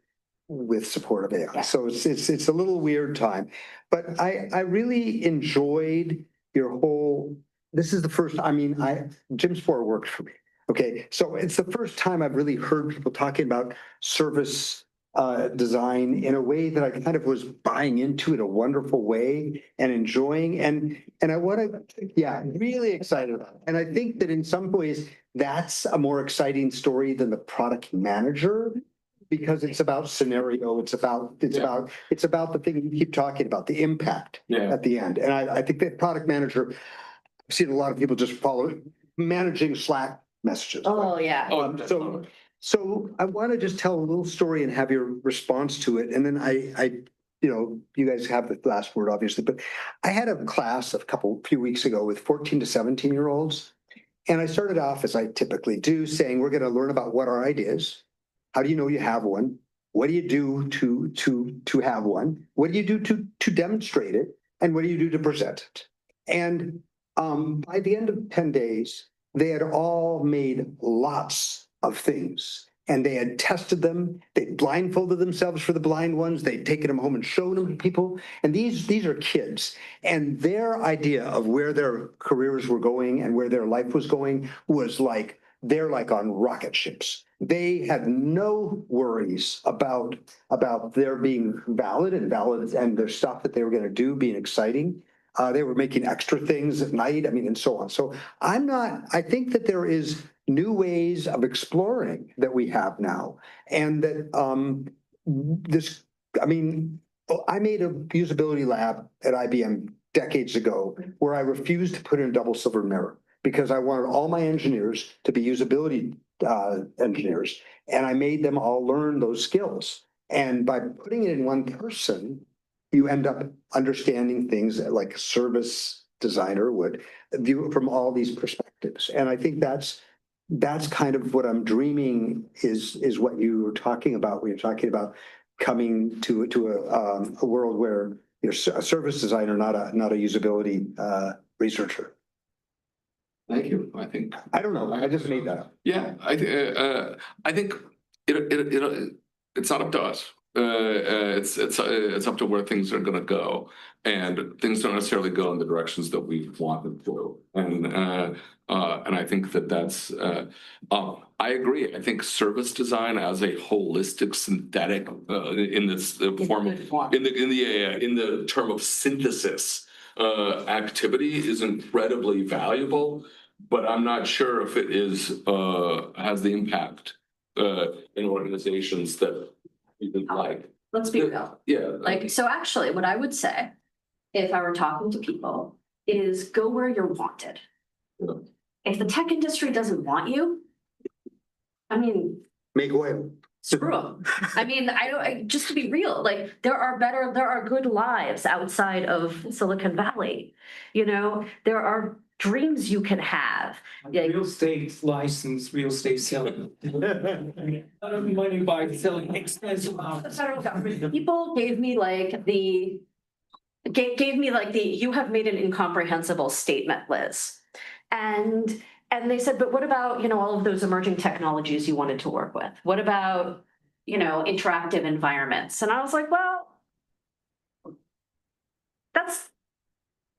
with support of AI. Yeah. So it's a little weird time, but I really enjoyed your whole. This is the first. I mean, Jim Spore worked for me. Okay, so it's the first time I've really heard people talking about service design in a way that I kind of was buying into in a wonderful way and enjoying, and I want to, really excited about it. And I think that in some ways that's a more exciting story than the product manager, because it's about scenario, it's about the thing you keep talking about, the impact at the end. And I think that product manager, I've seen a lot of people just follow managing Slack messages. Oh, yeah. So I want to just tell a little story and have your response to it. And then you guys have the last word, obviously, but I had a class few weeks ago with 14 to 17-year-olds. And I started off, as I typically do, saying, we're going to learn about what our idea is. How do you know you have one? What do you do to have one? What do you do to demonstrate it? And what do you do to present it? And by the end of 10 days, they had all made lots of things. And they had tested them. They blindfolded themselves for the blind ones. They'd taken them home and shown them to people. And these are kids. And their idea of where their careers were going and where their life was going was like, they're like on rocket ships. They had no worries about their being valid and their stuff that they were going to do being exciting. They were making extra things at night, and so on. So I think that there is new ways of exploring that we have now. And that I made a usability lab at IBM decades ago where I refused to put in a double silver mirror because I wanted all my engineers to be usability engineers. And I made them all learn those skills. And by putting it in one person, you end up understanding things like a service designer would view it from all these perspectives. And I think that's kind of what I'm dreaming is what you were talking about when you're talking about coming to a world where you're a service designer, not a usability researcher. Thank you. I don't know. I just made that up. Yeah, I think it's not up to us. It's up to where things are going to go, and things don't necessarily go in the directions that we want them to. And I think that's. I agree. I think service design as a holistic synthetic in this form in the term of synthesis activity is incredibly valuable. But I'm not sure if it has the impact in organizations that we would like. Let's be real. Yeah. So actually, what I would say, if I were talking to people, is go where you're wanted. Yeah. If the tech industry doesn't want you, make oil. Screw them. Just to be real, there are good lives outside of Silicon Valley. There are dreams you can have. Real estate license, real estate selling. I don't money by selling expensive houses. The federal government, people gave me you have made an incomprehensible statement, Liz. And they said, but what about, all of those emerging technologies you wanted to work with? What about, interactive environments? And I was like, well,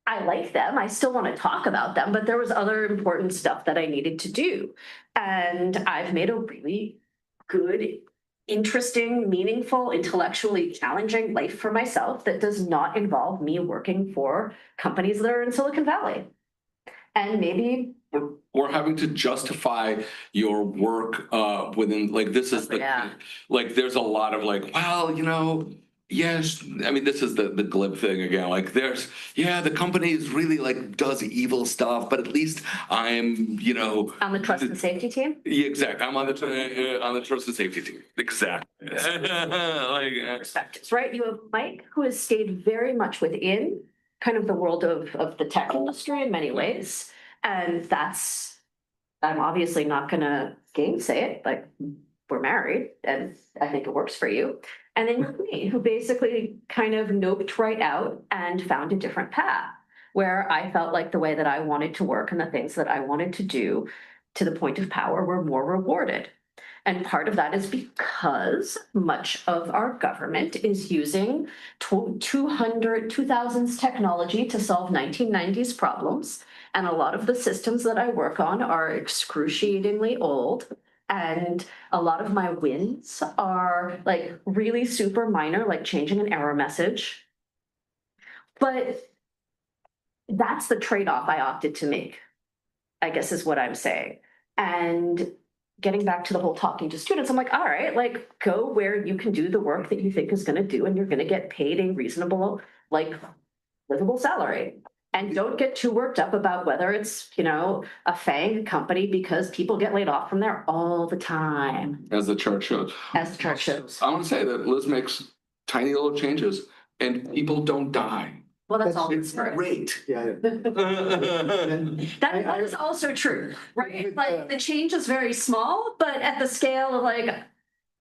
I like them. I still want to talk about them, but there was other important stuff that I needed to do. And I've made a really good, interesting, meaningful, intellectually challenging life for myself that does not involve me working for companies that are in Silicon Valley. And maybe or having to justify your work within this is there's a lot of yes, this is the glib thing again. The company is really does evil stuff, but at least I'm on the trust and safety team. Yeah, exactly. I'm on the trust and safety team. Exactly. Perspectives, right? You have Mike, who has stayed very much within kind of the world of the tech industry in many ways. And I'm obviously not going to gainsay it. We're married and I think it works for you. And then you're me, who basically kind of noped right out and found a different path where I felt like the way that I wanted to work and the things that I wanted to do to the point of power were more rewarded. And part of that is because much of our government is using 2000s technology to solve 1990s problems. And a lot of the systems that I work on are excruciatingly old. And a lot of my wins are really super minor, like changing an error message. But that's the trade-off I opted to make, I guess is what I'm saying. And getting back to the whole talking to students, I'm all right, go where you can do the work that you think is going to do, and you're going to get paid a reasonable, livable salary. And don't get too worked up about whether it's, a FANG company, because people get laid off from there all the time, As the chart shows. as the chart shows. I want to say that Liz makes tiny little changes and people don't die. Well, that's all. It's great. Yeah. That is also true, right? Like the change is very small, but at the scale of like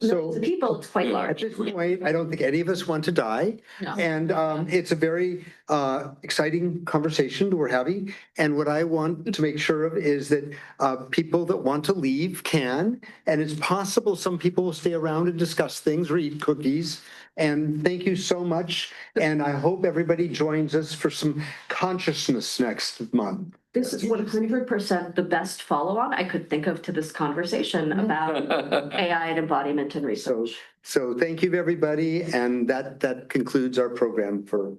millions of people, it's quite At large. this point, I don't think any of us want to die. No. And it's a very exciting conversation we're having. And what I want to make sure of is that people that want to leave can, and it's possible some people will stay around and discuss things or eat cookies. And thank you so much. And I hope everybody joins us for some consciousness next month. This is 100% the best follow-on I could think of to this conversation about AI and embodiment and research. So thank you, everybody. And that concludes our program for.